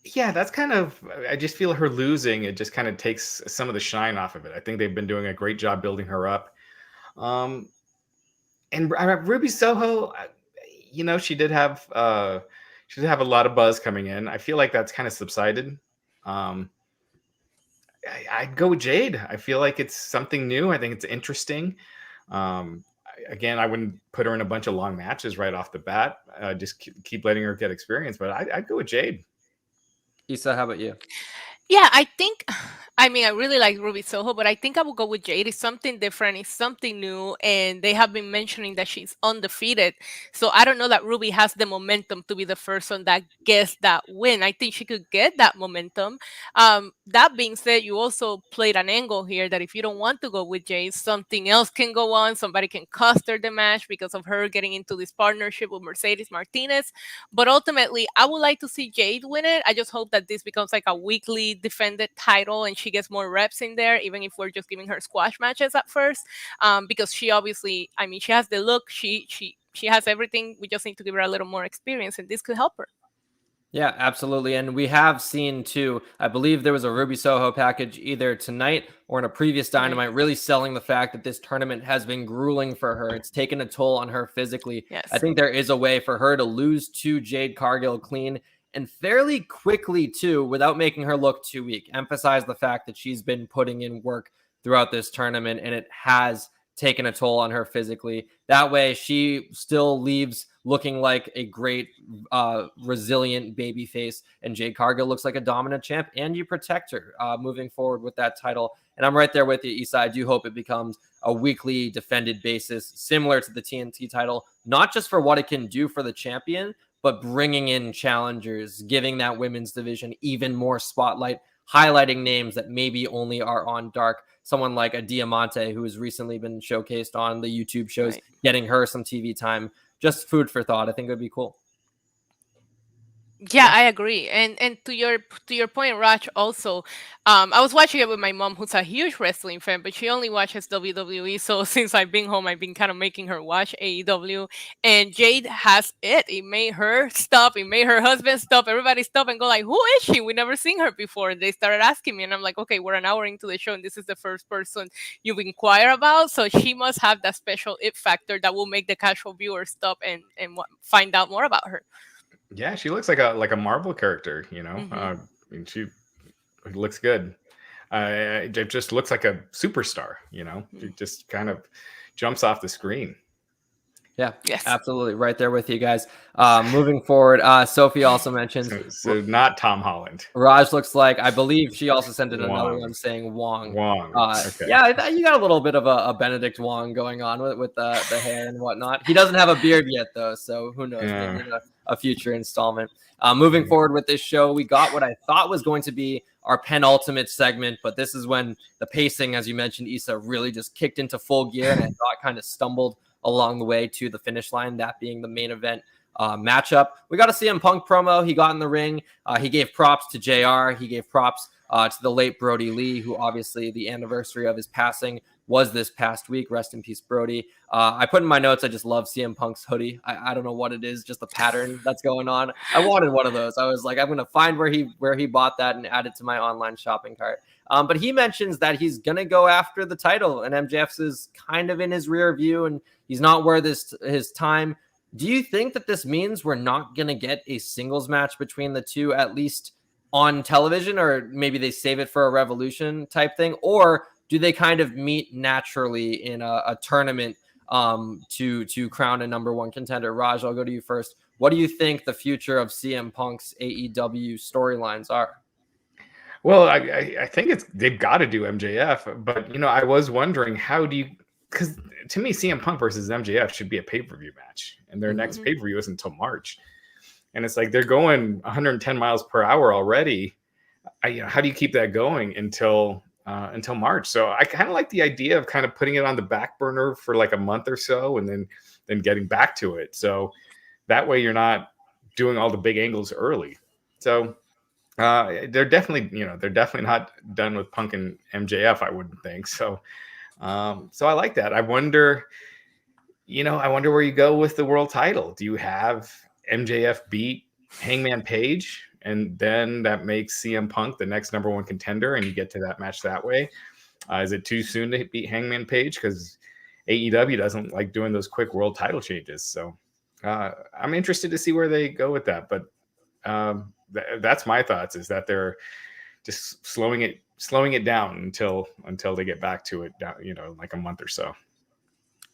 Yeah, that's I just feel her losing, it just kind of takes some of the shine off of it. I think they've been doing a great job building her up. And Ruby Soho, she did have a lot of buzz coming in. I feel like that's kind of subsided. I'd go with Jade. I feel like it's something new. I think it's interesting. Again, I wouldn't put her in a bunch of long matches right off the bat. Just keep letting her get experience. But I'd go with Jade. Issa, how about you? Yeah, I really like Ruby Soho, but I think I will go with Jade. It's something different, it's something new, and they have been mentioning that she's undefeated. So I don't know that Ruby has the momentum to be the first one that gets that win. I think she could get that momentum. That being said, you also played an angle here that if you don't want to go with Jade, something else can go on. Somebody can cost her the match because of her getting into this partnership with Mercedes Martinez. But ultimately, I would like to see Jade win it. I just hope that this becomes like a weekly defended title and she gets more reps in there, even if we're just giving her squash matches at first, because she obviously, she has the look, she has everything. We just need to give her a little more experience, and this could help her. Yeah, absolutely. And we have seen too, I believe there was a Ruby Soho package either tonight or in a previous Dynamite, really selling the fact that this tournament has been grueling for her. It's taken a toll on her physically. Yes. I think there is a way for her to lose to Jade Cargill clean and fairly quickly too, without making her look too weak. Emphasize the fact that she's been putting in work throughout this tournament, and it has taken a toll on her physically. That way, she still leaves looking like a great, resilient babyface, and Jade Cargill looks like a dominant champ, and you protect her moving forward with that title. And I'm right there with you, Issa. I do hope it becomes a weekly defended basis, similar to the TNT title, not just for what it can do for the champion, but bringing in challengers, giving that women's division even more spotlight, highlighting names that maybe only are on Dark. Someone like a Diamante, who has recently been showcased on the YouTube shows, right, getting her some TV time. Just food for thought. I think it would be cool. Yeah, I agree. And to your point, Raj, also, I was watching it with my mom, who's a huge wrestling fan, but she only watches WWE. So since I've been home, I've been kind of making her watch AEW. And Jade has it. It made her stop. It made her husband stop. Everybody stop and go like, who is she? We never seen her before. And they started asking me, and I'm like, okay, we're an hour into the show, and this is the first person you inquire about. So she must have that special it factor that will make the casual viewer stop and find out more about her. Yeah, she looks like a Marvel character, Mm-hmm. She looks good. It just looks like a superstar, She just kind of jumps off the screen. Yeah, Yes. absolutely. Right there with you guys. Moving forward, Sophie also mentions So not Tom Holland. Raj looks like, I believe she also sent in another Wong. one saying Wong. Okay. Yeah, you got a little bit of a Benedict Wong going on with the hair and whatnot. He doesn't have a beard yet, though, so who knows? Yeah. Maybe in a future installment. Moving forward with this show, we got what I thought was going to be our penultimate segment, but this is when the pacing, as you mentioned, Issa, really just kicked into full gear, and I thought kind of stumbled along the way to the finish line, that being the main event matchup. We got a CM Punk promo. He got in the ring. He gave props to JR. He gave props to the late Brody Lee, who obviously the anniversary of his passing was this past week. Rest in peace, Brody. I put in my notes, I just love CM Punk's hoodie. I don't know what it is, just the pattern that's going on. I wanted one of those. I was like, I'm going to find where he bought that and add it to my online shopping cart. But he mentions that he's going to go after the title, and MJF's is kind of in his rear view, and he's not worth his time. Do you think that this means we're not going to get a singles match between the two, at least on television, or maybe they save it for a Revolution type thing? Or do they kind of meet naturally in a tournament to crown a number one contender? Raj, I'll go to you first. What do you think the future of CM Punk's AEW storylines are? Well, I think they've got to do MJF, but I was wondering, how do you? Because to me, CM Punk versus MJF should be a pay-per-view match, and their next pay-per-view isn't until March, and it's like they're going 110 miles per hour already. How do you keep that going until March? So I kind of like the idea of kind of putting it on the back burner for like a month or so, and then getting back to it. So that way you're not doing all the big angles early. So they're definitely not done with Punk and MJF, I wouldn't think. So I like that. I wonder where you go with the world title. Do you have MJF beat Hangman Page, and then that makes CM Punk the next number one contender, and you get to that match that way? Is it too soon to beat Hangman Page? Because AEW doesn't like doing those quick world title changes. So I'm interested to see where they go with that. But that's my thoughts, is that they're just slowing it down until they get back to it, like a month or so.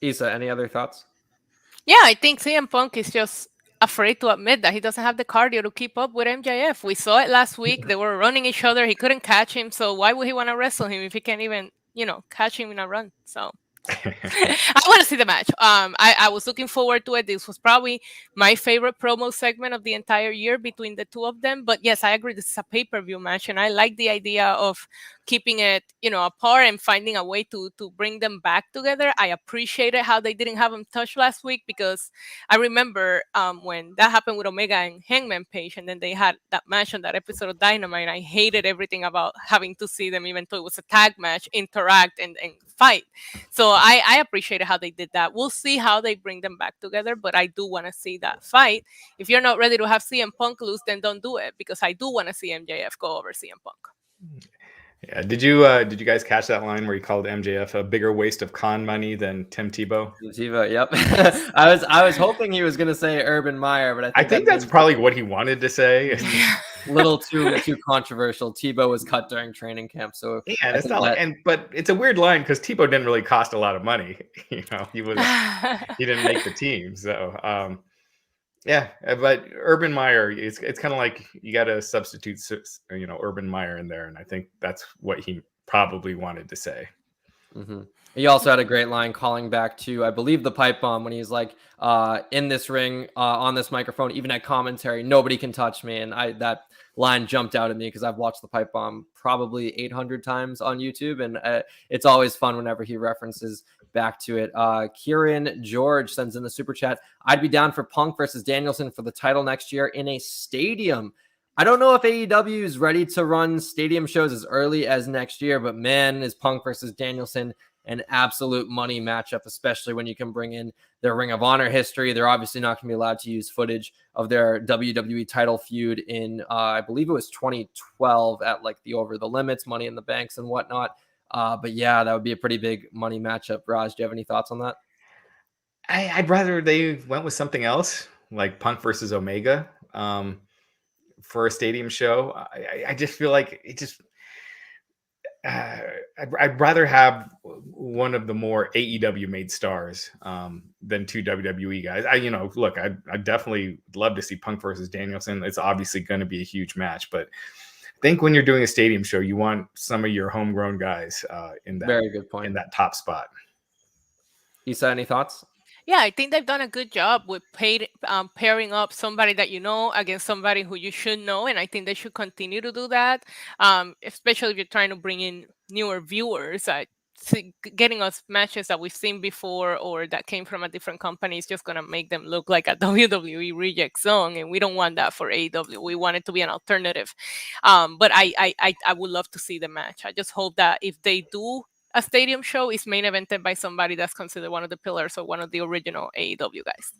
Issa, any other thoughts? Yeah, I think CM Punk is just afraid to admit that he doesn't have the cardio to keep up with MJF. We saw it last week. They were running each other. He couldn't catch him. So why would he want to wrestle him if he can't even, catch him in a run? So I want to see the match. I was looking forward to it. This was probably my favorite promo segment of the entire year between the two of them. But yes, I agree. This is a pay-per-view match, and I like the idea of keeping it, apart and finding a way to bring them back together. I appreciated how they didn't have them touch last week, because I remember when that happened with Omega and Hangman Page, and then they had that match on that episode of Dynamite. I hated everything about having to see them, even though it was a tag match, interact and fight. So I appreciated how they did that. We'll see how they bring them back together, but I do want to see that fight. If you're not ready to have CM Punk lose, then don't do it, because I do want to see MJF go over CM Punk. Yeah. Did you guys catch that line where he called MJF a bigger waste of con money than Tim Tebow? Tebow, yep. I was hoping he was going to say Urban Meyer, but I think that's probably what he wanted to say. A little too controversial. Tebow was cut during training camp, so yeah, it's not but it's a weird line, because Tebow didn't really cost a lot of money. He didn't make the team, so yeah. But Urban Meyer, it's kind of like you got to substitute Urban Meyer in there, and I think that's what he probably wanted to say. Mm-hmm. He also had a great line calling back to, I believe, the pipe bomb, when he's like, in this ring, on this microphone, even at commentary, nobody can touch me. And that line jumped out at me, because I've watched the pipe bomb probably 800 times on YouTube, and it's always fun whenever he references back to it. Kieran George sends in the super chat. I'd be down for Punk versus Danielson for the title next year in a stadium. I don't know if AEW is ready to run stadium shows as early as next year, but man, is Punk versus Danielson an absolute money matchup, especially when you can bring in their Ring of Honor history. They're obviously not going to be allowed to use footage of their WWE title feud in, I believe it was 2012 at like the Over the Limits, Money in the Banks and whatnot. But yeah, that would be a pretty big money matchup. Raj, do you have any thoughts on that? I'd rather they went with something else, like Punk versus Omega, for a stadium show. I just feel like I'd rather have one of the more AEW made stars than two WWE guys. I definitely love to see Punk versus Danielson. It's obviously going to be a huge match, but I think when you're doing a stadium show, you want some of your homegrown guys in that very good point in that top spot. Issa, any thoughts? Yeah, I think they've done a good job with pairing up somebody that you know against somebody who you should know, and I think they should continue to do that, especially if you're trying to bring in newer viewers. Getting us matches that we've seen before or that came from a different company is just going to make them look like a WWE reject song, and we don't want that for AEW. We want it to be an alternative. But I would love to see the match. I just hope that if they do a stadium show, is main evented by somebody that's considered one of the pillars or one of the original AEW guys.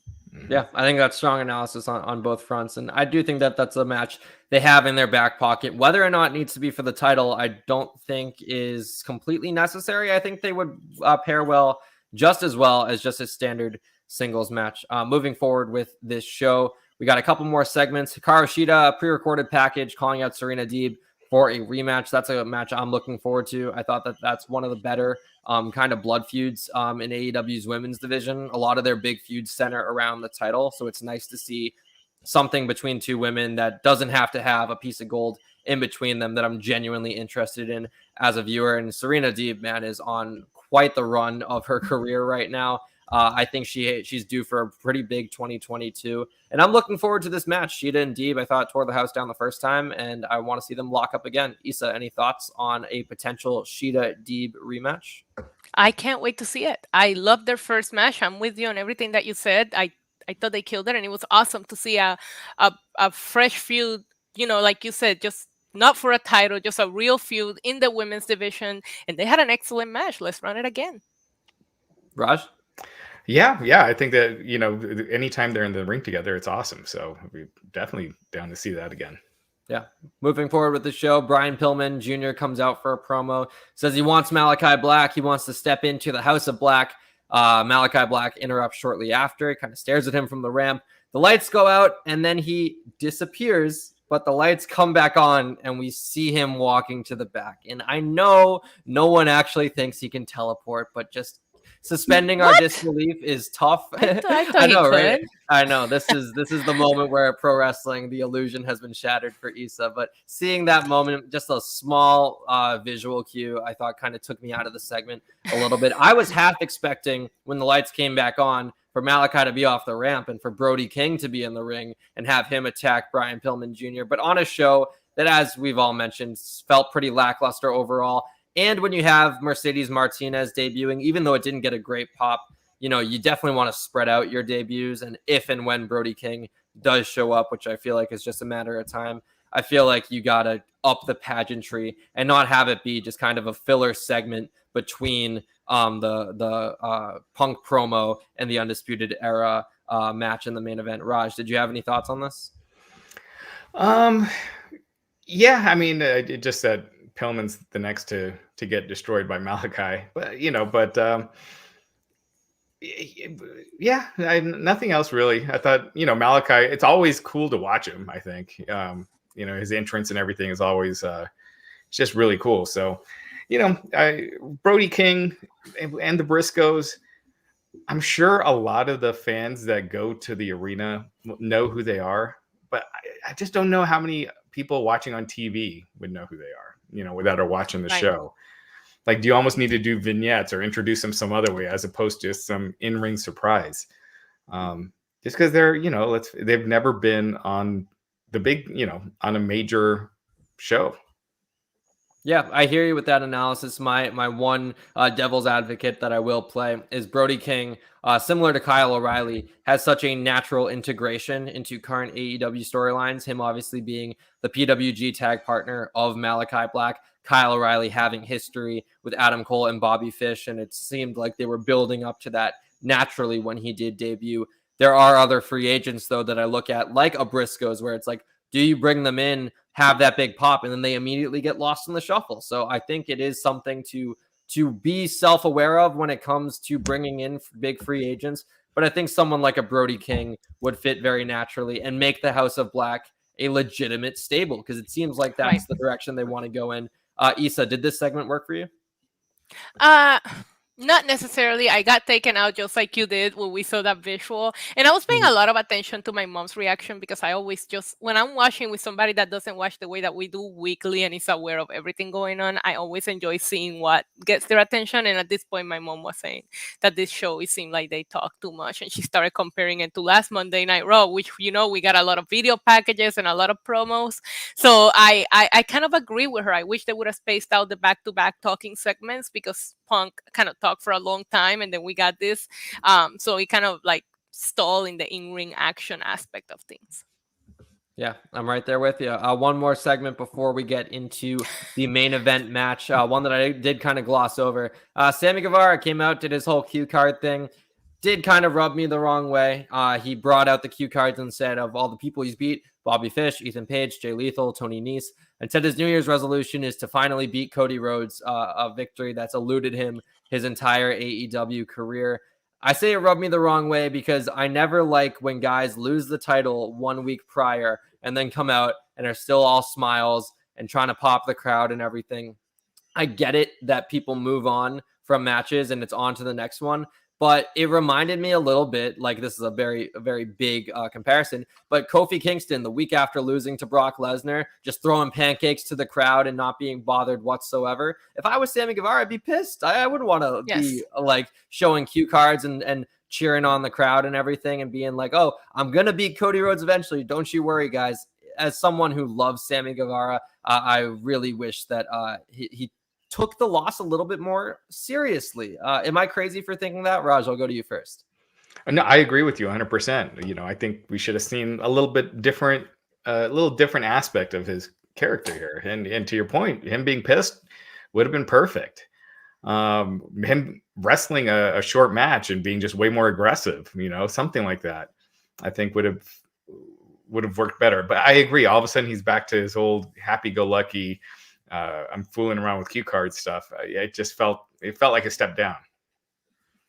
Yeah, I think that's strong analysis on both fronts. And I do think that that's a match they have in their back pocket. Whether or not it needs to be for the title, I don't think is completely necessary. I think they would pair well, just as well as just a standard singles match. Moving forward with this show, we got a couple more segments. Hikaru Shida, a pre-recorded package calling out Serena Deeb for a rematch. That's a match I'm looking forward to. I thought that that's one of the better kind of blood feuds in AEW's women's division. A lot of their big feuds center around the title. So it's nice to see something between two women that doesn't have to have a piece of gold in between them that I'm genuinely interested in as a viewer. And Serena Deeb, man, is on quite the run of her career right now. I think she's due for a pretty big 2022. And I'm looking forward to this match. Shida and Deeb, I thought, tore the house down the first time, and I want to see them lock up again. Issa, any thoughts on a potential Shida-Deeb rematch? I can't wait to see it. I love their first match. I'm with you on everything that you said. I thought they killed it, and it was awesome to see a fresh feud, like you said, just not for a title, just a real feud in the women's division. And they had an excellent match. Let's run it again. Raj? Yeah. I think that, anytime they're in the ring together, it's awesome. So we're definitely down to see that again. Yeah. Moving forward with the show, Brian Pillman Jr. comes out for a promo, says he wants Malachi Black. He wants to step into the House of Black. Malachi Black interrupts shortly after. He kind of stares at him from the ramp. The lights go out, and then he disappears, but the lights come back on, and we see him walking to the back. And I know no one actually thinks he can teleport, but just suspending our disbelief is tough. I know, right? I know this is the moment where pro wrestling, the illusion has been shattered for Issa. But seeing that moment, just a small visual cue, I thought kind of took me out of the segment a little bit. I was half expecting when the lights came back on for Malachi to be off the ramp and for Brody King to be in the ring and have him attack Brian Pillman Jr. But on a show that, as we've all mentioned, felt pretty lackluster overall. And when you have Mercedes Martinez debuting, even though it didn't get a great pop, you definitely want to spread out your debuts. And if and when Brody King does show up, which I feel like is just a matter of time, I feel like you got to up the pageantry and not have it be just kind of a filler segment between the Punk promo and the Undisputed Era match in the main event. Raj, did you have any thoughts on this? Yeah, I mean, it just said Pillman's the next to get destroyed by Malachi, but nothing else really. I thought, Malachi, it's always cool to watch him. I think, his entrance and everything is always just really cool. So, Brody King and the Briscoes, I'm sure a lot of the fans that go to the arena know who they are, but I just don't know how many people watching on TV would know who they are, without watching the show. Like, do you almost need to do vignettes or introduce them some other way as opposed to just some in-ring surprise? Just because they're, they've never been on the big, on a major show. Yeah, I hear you with that analysis. My one devil's advocate that I will play is Brody King, similar to Kyle O'Reilly, has such a natural integration into current AEW storylines, him obviously being the PWG tag partner of Malachi Black, Kyle O'Reilly having history with Adam Cole and Bobby Fish, and it seemed like they were building up to that naturally when he did debut. There are other free agents, though, that I look at, like a Briscoes, where it's like, do you bring them in, have that big pop, and then they immediately get lost in the shuffle? So I think it is something to be self-aware of when it comes to bringing in big free agents. But I think someone like a Brody King would fit very naturally and make the House of Black a legitimate stable, because it seems like that's the direction they want to go in. Issa, did this segment work for you? Not necessarily. I got taken out just like you did when we saw that visual. And I was paying a lot of attention to my mom's reaction because I always when I'm watching with somebody that doesn't watch the way that we do weekly and is aware of everything going on, I always enjoy seeing what gets their attention. And at this point, my mom was saying that this show, it seemed like they talk too much. And she started comparing it to last Monday Night Raw, which, we got a lot of video packages and a lot of promos. So I kind of agree with her. I wish they would have spaced out the back-to-back talking segments because Punk kind of talked for a long time and then we got this. So it kind of like stalled in the in-ring action aspect of things. Yeah, I'm right there with you. One more segment before we get into the main event match. One that I did kind of gloss over. Sammy Guevara came out, did his whole cue card thing. Did kind of rub me the wrong way. He brought out the cue cards and said of all the people he's beat, Bobby Fish, Ethan Page, Jay Lethal, Tony Nese, and said his New Year's resolution is to finally beat Cody Rhodes, a victory that's eluded him his entire AEW career. I say it rubbed me the wrong way because I never like when guys lose the title 1 week prior and then come out and are still all smiles and trying to pop the crowd and everything. I get it that people move on from matches and it's on to the next one. But it reminded me a little bit, like this is a very big comparison, but Kofi Kingston, the week after losing to Brock Lesnar, just throwing pancakes to the crowd and not being bothered whatsoever. If I was Sammy Guevara, I'd be pissed. I wouldn't want to be like showing cue cards and cheering on the crowd and everything and being like, oh, I'm going to beat Cody Rhodes eventually. Don't you worry, guys. As someone who loves Sammy Guevara, I really wish that he took the loss a little bit more seriously. Am I crazy for thinking that? Raj, I'll go to you first. No, I agree with you 100%. I think we should have seen a little different aspect of his character here. And to your point, him being pissed would have been perfect. Him wrestling a short match and being just way more aggressive, something like that, I think would have worked better. But I agree. All of a sudden, he's back to his old happy-go-lucky. I'm fooling around with cue card stuff. It felt like a step down.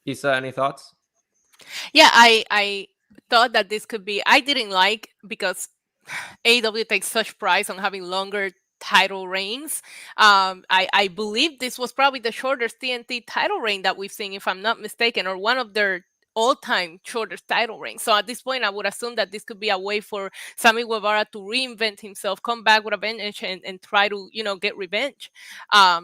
Issa, any thoughts? Yeah, I thought that this could be. I didn't like because AEW takes such pride on having longer title reigns. I believe this was probably the shortest TNT title reign that we've seen, if I'm not mistaken, or one of their all-time shortest title reign. So at this point, I would assume that this could be a way for Sammy Guevara to reinvent himself, come back with a vengeance, and try to, get revenge.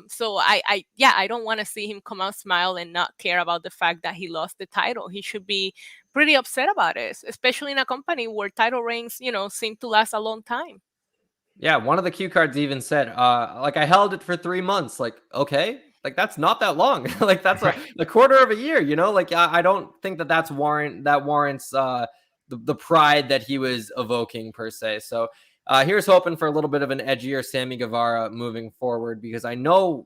So I don't want to see him come out, smile, and not care about the fact that he lost the title. He should be pretty upset about it, especially in a company where title reigns, seem to last a long time. Yeah, one of the cue cards even said, I held it for 3 months. Like, okay. Like, that's not that long. Like, that's a quarter of a year, Like, I don't think that warrants the pride that he was evoking, per se. So here's hoping for a little bit of an edgier Sammy Guevara moving forward, because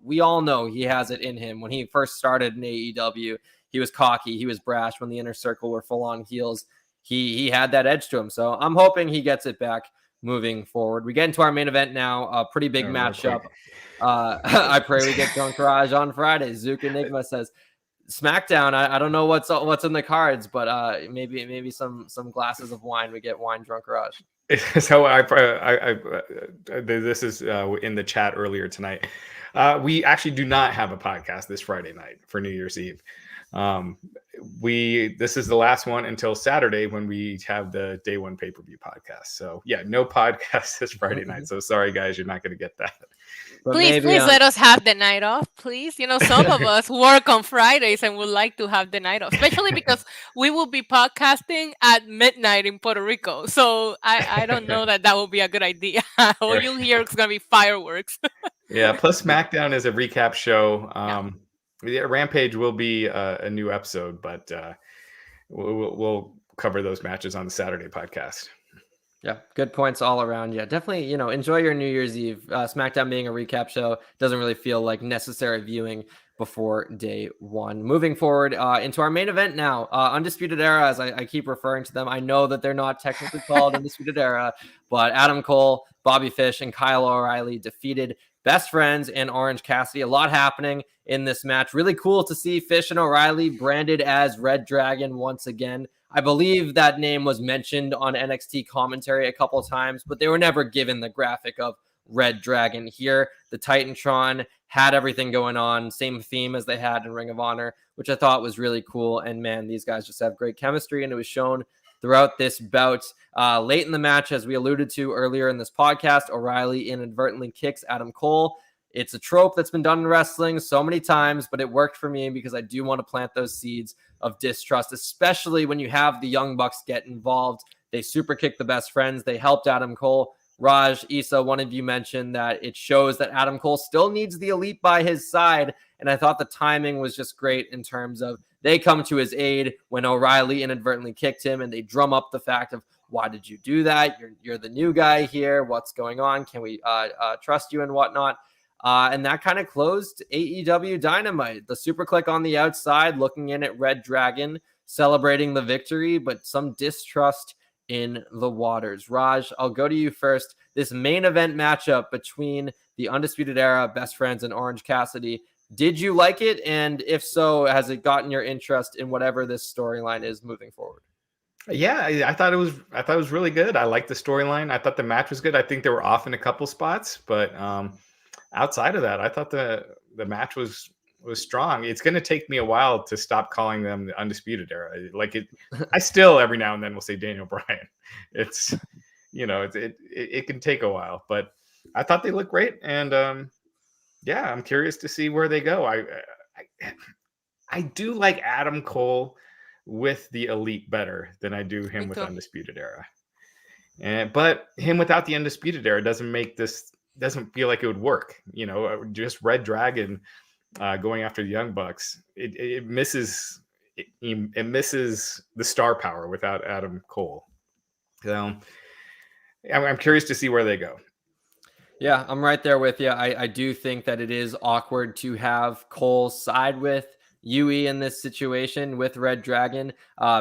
we all know he has it in him. When he first started in AEW, he was cocky, he was brash. When the Inner Circle were full-on heels, he had that edge to him. So I'm hoping he gets it back moving forward. We get into our main event now. A pretty big matchup. I pray we get Drunk Raj on Friday. Zook Enigma says SmackDown. I don't know what's in the cards, but maybe some glasses of wine. We get wine Drunk Raj. So this is in the chat earlier tonight. We actually do not have a podcast this Friday night for New Year's Eve. This is the last one until Saturday when we have the Day One pay-per-view podcast. So yeah, no podcast this Friday night. So sorry guys, you're not going to get that. But please let us have the night off, please. Some of us work on Fridays and would like to have the night off, especially because we will be podcasting at midnight in Puerto Rico. So I don't know that will be a good idea. All you'll hear is going to be fireworks. Yeah, plus SmackDown is a recap show. Yeah, Rampage will be a new episode, but we'll cover those matches on the Saturday podcast. Yeah, good points all around. Yeah, definitely, enjoy your New Year's Eve. SmackDown being a recap show doesn't really feel like necessary viewing before day one. Moving forward into our main event now, Undisputed Era, as I keep referring to them. I know that they're not technically called Undisputed Era, but Adam Cole, Bobby Fish, and Kyle O'Reilly defeated Best Friends and Orange Cassidy. A lot happening in this match. Really cool to see Fish and O'Reilly branded as Red Dragon once again. I believe that name was mentioned on NXT commentary a couple of times, but they were never given the graphic of Red Dragon here. The Titantron had everything going on, same theme as they had in Ring of Honor, which I thought was really cool. And man, these guys just have great chemistry, and it was shown throughout this bout. Late in the match, as we alluded to earlier in this podcast, O'Reilly inadvertently kicks Adam Cole. It's a trope that's been done in wrestling so many times, but it worked for me because I do want to plant those seeds of distrust, especially when you have the Young Bucks get involved. They super kicked the Best Friends. They helped Adam Cole. Raj, Issa, one of you mentioned that it shows that Adam Cole still needs the Elite by his side. And I thought the timing was just great in terms of they come to his aid when O'Reilly inadvertently kicked him, and they drum up the fact of, why did you do that? You're the new guy here. What's going on? Can we trust you and whatnot? And that kind of closed AEW Dynamite. The super click on the outside, looking in at Red Dragon, celebrating the victory, but some distrust in the waters. Raj, I'll go to you first. This main event matchup between the Undisputed Era, Best Friends, and Orange Cassidy. Did you like it? And if so, has it gotten your interest in whatever this storyline is moving forward? Yeah, I thought it was really good. I liked the storyline. I thought the match was good. I think they were off in a couple spots, but outside of that, I thought the match was strong. It's going to take me a while to stop calling them the Undisputed Era. Like it, I still every now and then will say Daniel Bryan. It's, it can take a while, but I thought they looked great, and yeah, I'm curious to see where they go. I do like Adam Cole with the Elite better than I do him with Undisputed Era, but him without the Undisputed Era doesn't feel like it would work. Just Red Dragon going after the Young Bucks, it misses the star power without Adam Cole. So I'm curious to see where they go. Yeah, I'm right there with you. I do think that it is awkward to have Cole side with Yui in this situation with Red Dragon,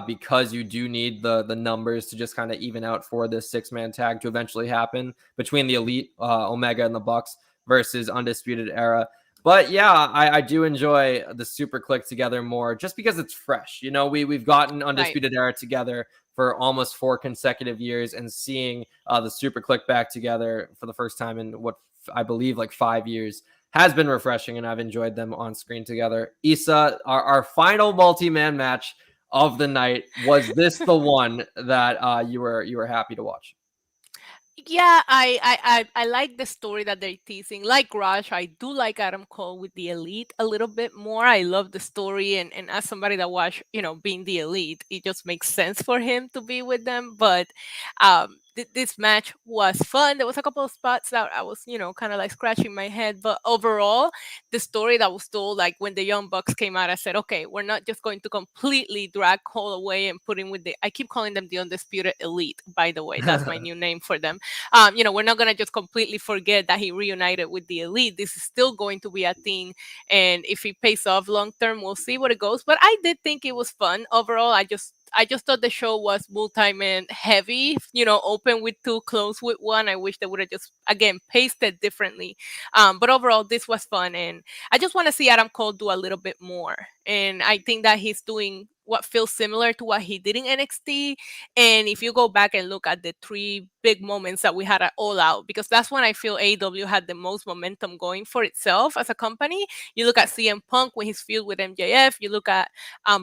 because you do need the numbers to just kind of even out for this 6-man tag to eventually happen between the Elite, Omega, and the Bucks versus Undisputed Era. But yeah, I do enjoy the super click together more just because it's fresh. We've gotten Undisputed Era together for almost 4 consecutive years, and seeing the super click back together for the first time in what I believe like 5 years has been refreshing, and I've enjoyed them on screen together. Issa, our final multi-man match of the night, was this the one that you were happy to watch? Yeah, I like the story that they're teasing. Like Raj, I do like Adam Cole with the Elite a little bit more. I love the story, and as somebody that watched, being the Elite, it just makes sense for him to be with them. But this match was fun. There was a couple of spots that I was, kind of like scratching my head. But overall, the story that was told, like when the Young Bucks came out, I said, okay, we're not just going to completely drag Cole away and put him with I keep calling them the Undisputed Elite, by the way. That's my new name for them. We're not going to just completely forget that he reunited with the Elite. This is still going to be a thing. And if it pays off long term, we'll see what it goes. But I did think it was fun. Overall, I just thought the show was multi-man heavy, open with 2, close with 1. I wish they would have just, again, paced it differently. But overall, this was fun. And I just want to see Adam Cole do a little bit more. And I think that he's doing what feels similar to what he did in NXT. And if you go back and look at the 3 big moments that we had at All Out, because that's when I feel AEW had the most momentum going for itself as a company. You look at CM Punk with his feud with MJF. You look at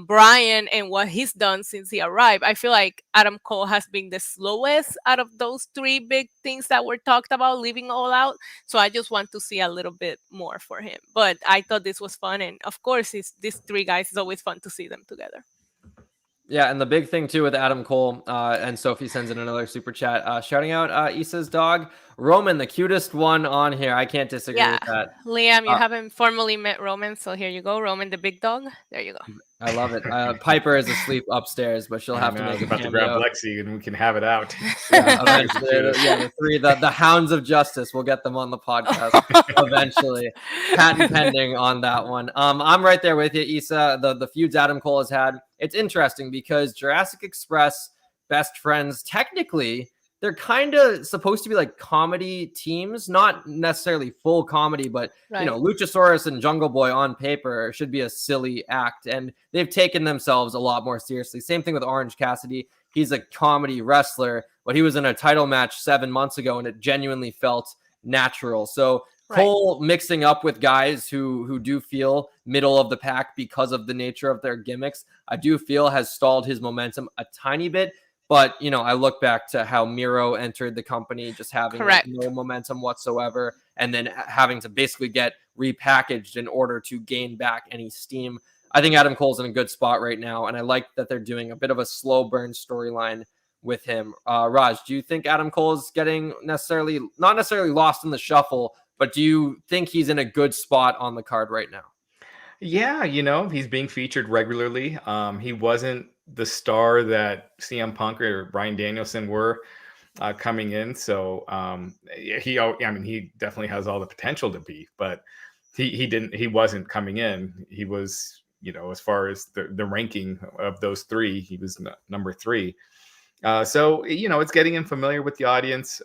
Bryan and what he's done since he arrived. I feel like Adam Cole has been the slowest out of those 3 big things that were talked about leaving All Out. So I just want to see a little bit more for him. But I thought this was fun. And of course, these 3 guys, is always fun to see them together. Yeah, and the big thing too with Adam Cole, and Sophie sends in another super chat, shouting out Issa's dog, Roman, the cutest one on here. I can't disagree with that. Liam, you haven't formally met Roman, so here you go. Roman, the big dog. There you go. I love it. Piper is asleep upstairs, but she'll have to make a cameo. To grab Lexi and we can have it out. Yeah, eventually, the hounds of justice. We'll get them on the podcast eventually. Patent pending on that one. I'm right there with you, Issa. The feuds Adam Cole has had. It's interesting because Jurassic Express, Best Friends, technically, they're kind of supposed to be like comedy teams, not necessarily full comedy, but right. Luchasaurus and Jungle Boy on paper should be a silly act, and they've taken themselves a lot more seriously. Same thing with Orange Cassidy. He's a comedy wrestler, but he was in a title match 7 months ago, and it genuinely felt natural. So Right. Cole mixing up with guys who do feel middle of the pack because of the nature of their gimmicks, I do feel has stalled his momentum a tiny bit. But, I look back to how Miro entered the company just having no momentum whatsoever, and then having to basically get repackaged in order to gain back any steam. I think Adam Cole's in a good spot right now, and I like that they're doing a bit of a slow burn storyline with him. Raj, do you think Adam Cole is getting not necessarily lost in the shuffle, but do you think he's in a good spot on the card right now? Yeah, he's being featured regularly. He wasn't the star that CM Punk or Bryan Danielson were coming in. So he definitely has all the potential to be, but he wasn't coming in. He was, as far as the ranking of those three, he was number 3. So it's getting him familiar with the audience.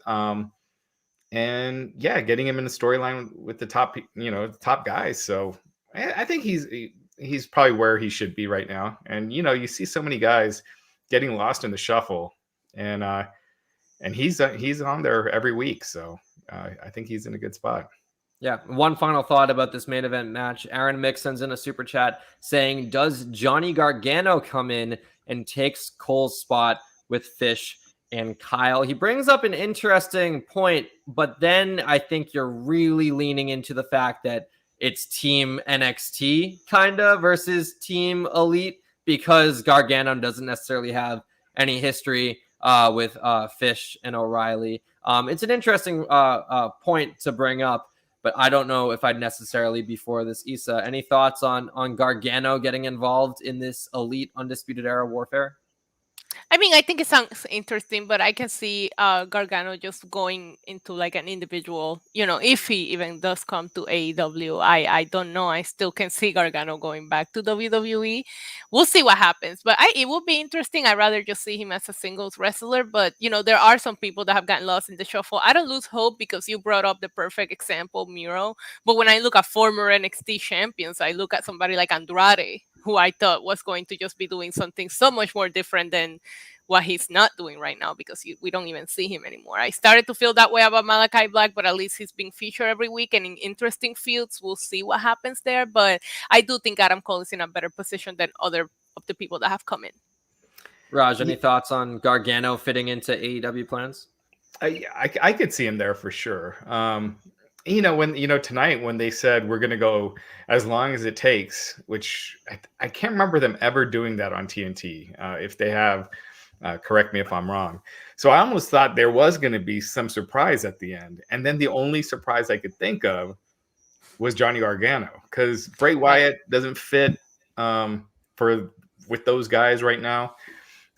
And yeah, getting him in the storyline with the top guys. So I think he's probably where he should be right now. And you see so many guys getting lost in the shuffle, and he's on there every week. So I think he's in a good spot. Yeah. One final thought about this main event match. Aaron Mick sends in a super chat saying, does Johnny Gargano come in and takes Cole's spot with Fish and Kyle? He brings up an interesting point, but then I think you're really leaning into the fact that it's Team NXT kind of versus Team Elite, because Gargano doesn't necessarily have any history with Fish and O'Reilly. It's an interesting point to bring up, but I don't know if I'd necessarily be for this. Issa, any thoughts on Gargano getting involved in this Elite Undisputed Era warfare? I mean, I think it sounds interesting, but I can see Gargano just going into like an individual, if he even does come to AEW. I don't know. I still can see Gargano going back to WWE. We'll see what happens. But it will be interesting. I'd rather just see him as a singles wrestler. But, there are some people that have gotten lost in the shuffle. I don't lose hope because you brought up the perfect example, Miro. But when I look at former NXT champions, I look at somebody like Andrade, who I thought was going to just be doing something so much more different than what he's not doing right now, because we don't even see him anymore. I started to feel that way about Malachi Black, but at least he's being featured every week and in interesting feuds. We'll see what happens there. But I do think Adam Cole is in a better position than other of the people that have come in. Raj, any thoughts on Gargano fitting into AEW plans? I could see him there for sure. When tonight when they said we're going to go as long as it takes, which I can't remember them ever doing that on TNT. If they have, correct me if I'm wrong. So I almost thought there was going to be some surprise at the end, and then the only surprise I could think of was Johnny Gargano, because Bray Wyatt doesn't fit with those guys right now.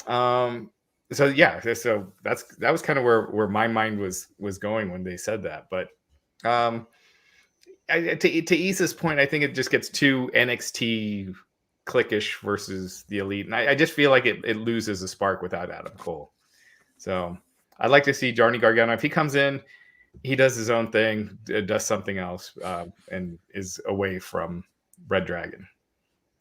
So that was kind of where my mind was going when they said that, but. To Issa's point, I think it just gets too NXT cliquish versus the Elite, and I just feel like it loses a spark without Adam Cole. So I'd like to see Johnny Gargano. If he comes in, he does his own thing, does something else, and is away from Red Dragon.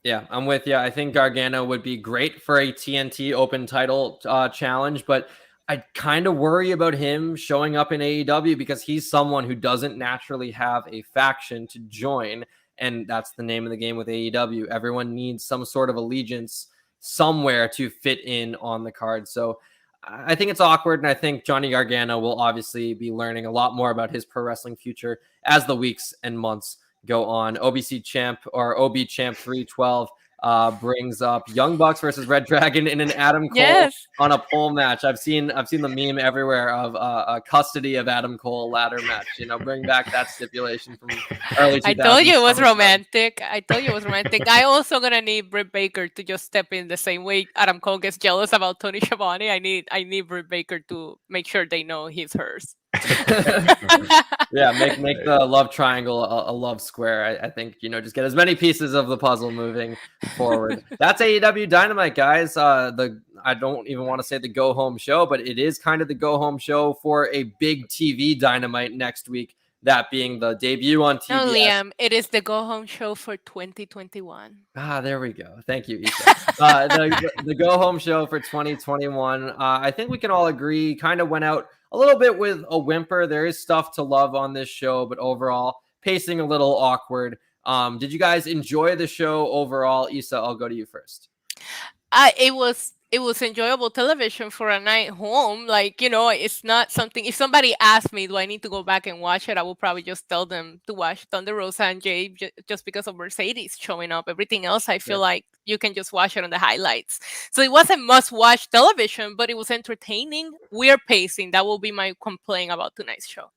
Yeah, I'm with you. I think Gargano would be great for a TNT open title challenge, but I kind of worry about him showing up in AEW because he's someone who doesn't naturally have a faction to join. And that's the name of the game with AEW. Everyone needs some sort of allegiance somewhere to fit in on the card. So I think it's awkward. And I think Johnny Gargano will obviously be learning a lot more about his pro wrestling future as the weeks and months go on. OBC champ or OB champ 312 brings up Young Bucks versus Red Dragon in an Adam Cole on a pole match. I've seen the meme everywhere of a custody of Adam Cole ladder match. Bring back that stipulation from early 2000s. I told you it was romantic. I also gonna need Britt Baker to just step in the same way Adam Cole gets jealous about Tony Schiavone. I need Britt Baker to make sure they know he's hers. Yeah, make the love triangle a love square. I think just get as many pieces of the puzzle moving forward. That's AEW Dynamite, guys. I don't even want to say the go home show, but it is kind of the go home show for a big TV Dynamite next week. That being the debut on TBS. No, Liam, it is the go home show for 2021. There we go. Thank you, Issa. the go home show for 2021. I think we can all agree kind of went out a little bit with a whimper. There is stuff to love on this show, but overall pacing a little awkward. Did you guys enjoy the show overall? Issa, I'll go to you first. It was enjoyable television for a night home. Like, it's not something. If somebody asked me, do I need to go back and watch it, I will probably just tell them to watch Thunder Rosa and Jade just because of Mercedes showing up. Everything else, I feel like you can just watch it on the highlights. So it wasn't must-watch television, but it was entertaining. Weird pacing. That will be my complaint about tonight's show.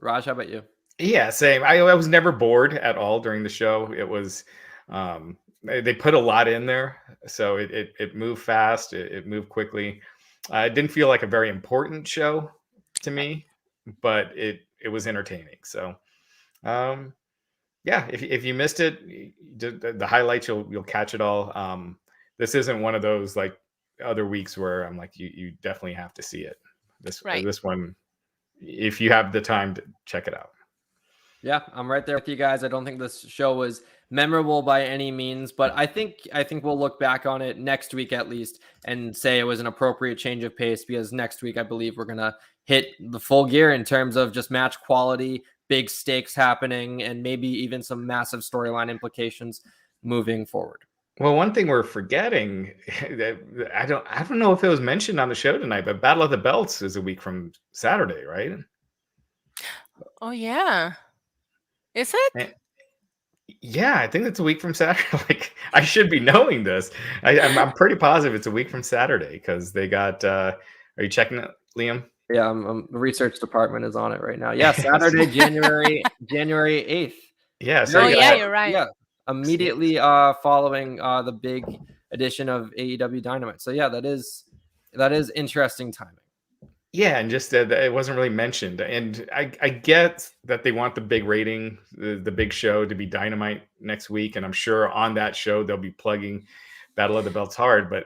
Raj, how about you? Yeah, same. I was never bored at all during the show. It was. They put a lot in there, so it moved fast. It moved quickly. It didn't feel like a very important show to me, but it was entertaining. So, yeah, if you missed it, the highlights you'll catch it all. This isn't one of those like other weeks where I'm like you definitely have to see it. This one, if you have the time to check it out. Yeah, I'm right there with you guys. I don't think this show was memorable by any means, but I think we'll look back on it next week at least and say it was an appropriate change of pace, because next week I believe we're gonna hit the full gear in terms of just match quality, big stakes happening, and maybe even some massive storyline implications moving forward. Well, one thing we're forgetting, I don't know if it was mentioned on the show tonight, but Battle of the Belts is a week from Saturday, right? Oh yeah. Is it? Yeah, I think it's a week from Saturday. Like, I should be knowing this. I'm pretty positive it's a week from Saturday because they got. Are you checking it, Liam? Yeah, the research department is on it right now. Yeah, Saturday, January 8th. Yeah. So you're right. Yeah, immediately following the big edition of AEW Dynamite. So yeah, that is interesting timing. Yeah, and just that it wasn't really mentioned. And I get that they want the big rating, the big show to be Dynamite next week. And I'm sure on that show, they'll be plugging Battle of the Belts hard. But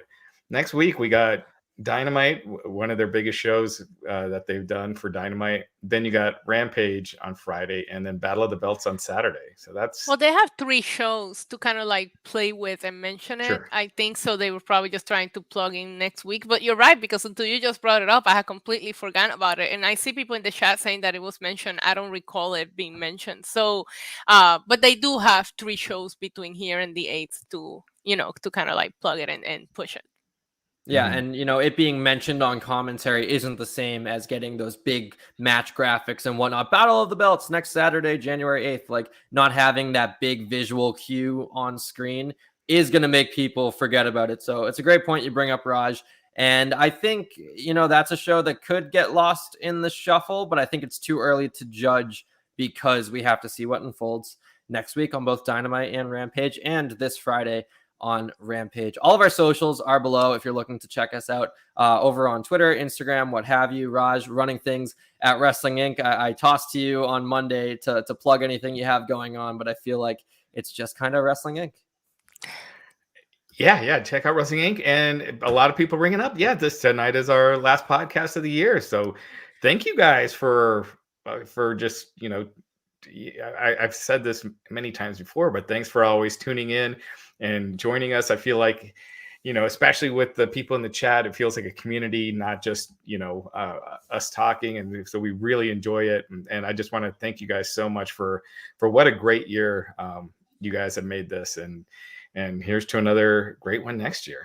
next week, we got Dynamite, one of their biggest shows that they've done for Dynamite. Then you got Rampage on Friday, and then Battle of the Belts on Saturday. So that's... Well, they have 3 shows to kind of like play with and mention it. Sure. I think so. They were probably just trying to plug in next week. But you're right, because until you just brought it up, I had completely forgotten about it. And I see people in the chat saying that it was mentioned. I don't recall it being mentioned. So, but they do have 3 shows between here and the 8th to kind of like plug it and push it. Yeah, and it being mentioned on commentary isn't the same as getting those big match graphics and whatnot. Battle of the Belts next Saturday, January 8th. Like, not having that big visual cue on screen is going to make people forget about it. So it's a great point you bring up, Raj. And I think, that's a show that could get lost in the shuffle, but I think it's too early to judge because we have to see what unfolds next week on both Dynamite and Rampage, and this Friday on Rampage. All of our socials are below if you're looking to check us out over on Twitter, Instagram, what have you. Raj running things at Wrestling Inc. I tossed to you on Monday to plug anything you have going on, but I feel like it's just kind of Wrestling Inc. Yeah. Check out Wrestling Inc. And a lot of people bringing up, this tonight is our last podcast of the year. So thank you guys for just, I've said this many times before, but thanks for always tuning in and joining us. I feel like, especially with the people in the chat, it feels like a community, not just, us talking. And so we really enjoy it. And I just want to thank you guys so much for what a great year you guys have made this. And here's to another great one next year.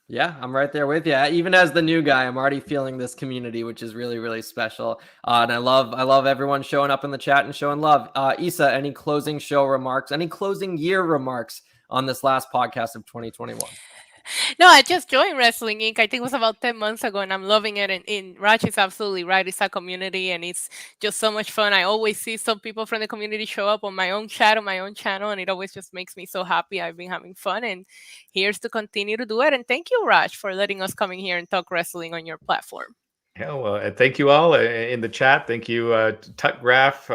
Yeah, I'm right there with you. Even as the new guy, I'm already feeling this community, which is really, really special. And I love everyone showing up in the chat and showing love. Issa, any closing show remarks, any closing year remarks on this last podcast of 2021? No, I just joined Wrestling Inc. I think it was about 10 months ago, and I'm loving it. And Raj is absolutely right. It's a community, and it's just so much fun. I always see some people from the community show up on my own chat, on my own channel, and it always just makes me so happy. I've been having fun, and here's to continue to do it. And thank you, Raj, for letting us come in here and talk wrestling on your platform. Yeah, well, thank you all in the chat. Thank you, Tut Graf,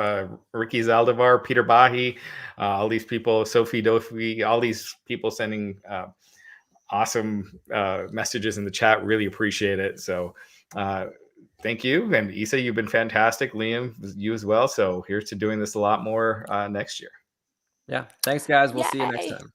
Ricky Zaldivar, Peter Bahi, all these people, Sophie Dofi, all these people sending awesome messages in the chat. Really appreciate it. So thank you. And Issa, you've been fantastic. Liam, you as well. So here's to doing this a lot more next year. Yeah. Thanks, guys. We'll see you next time.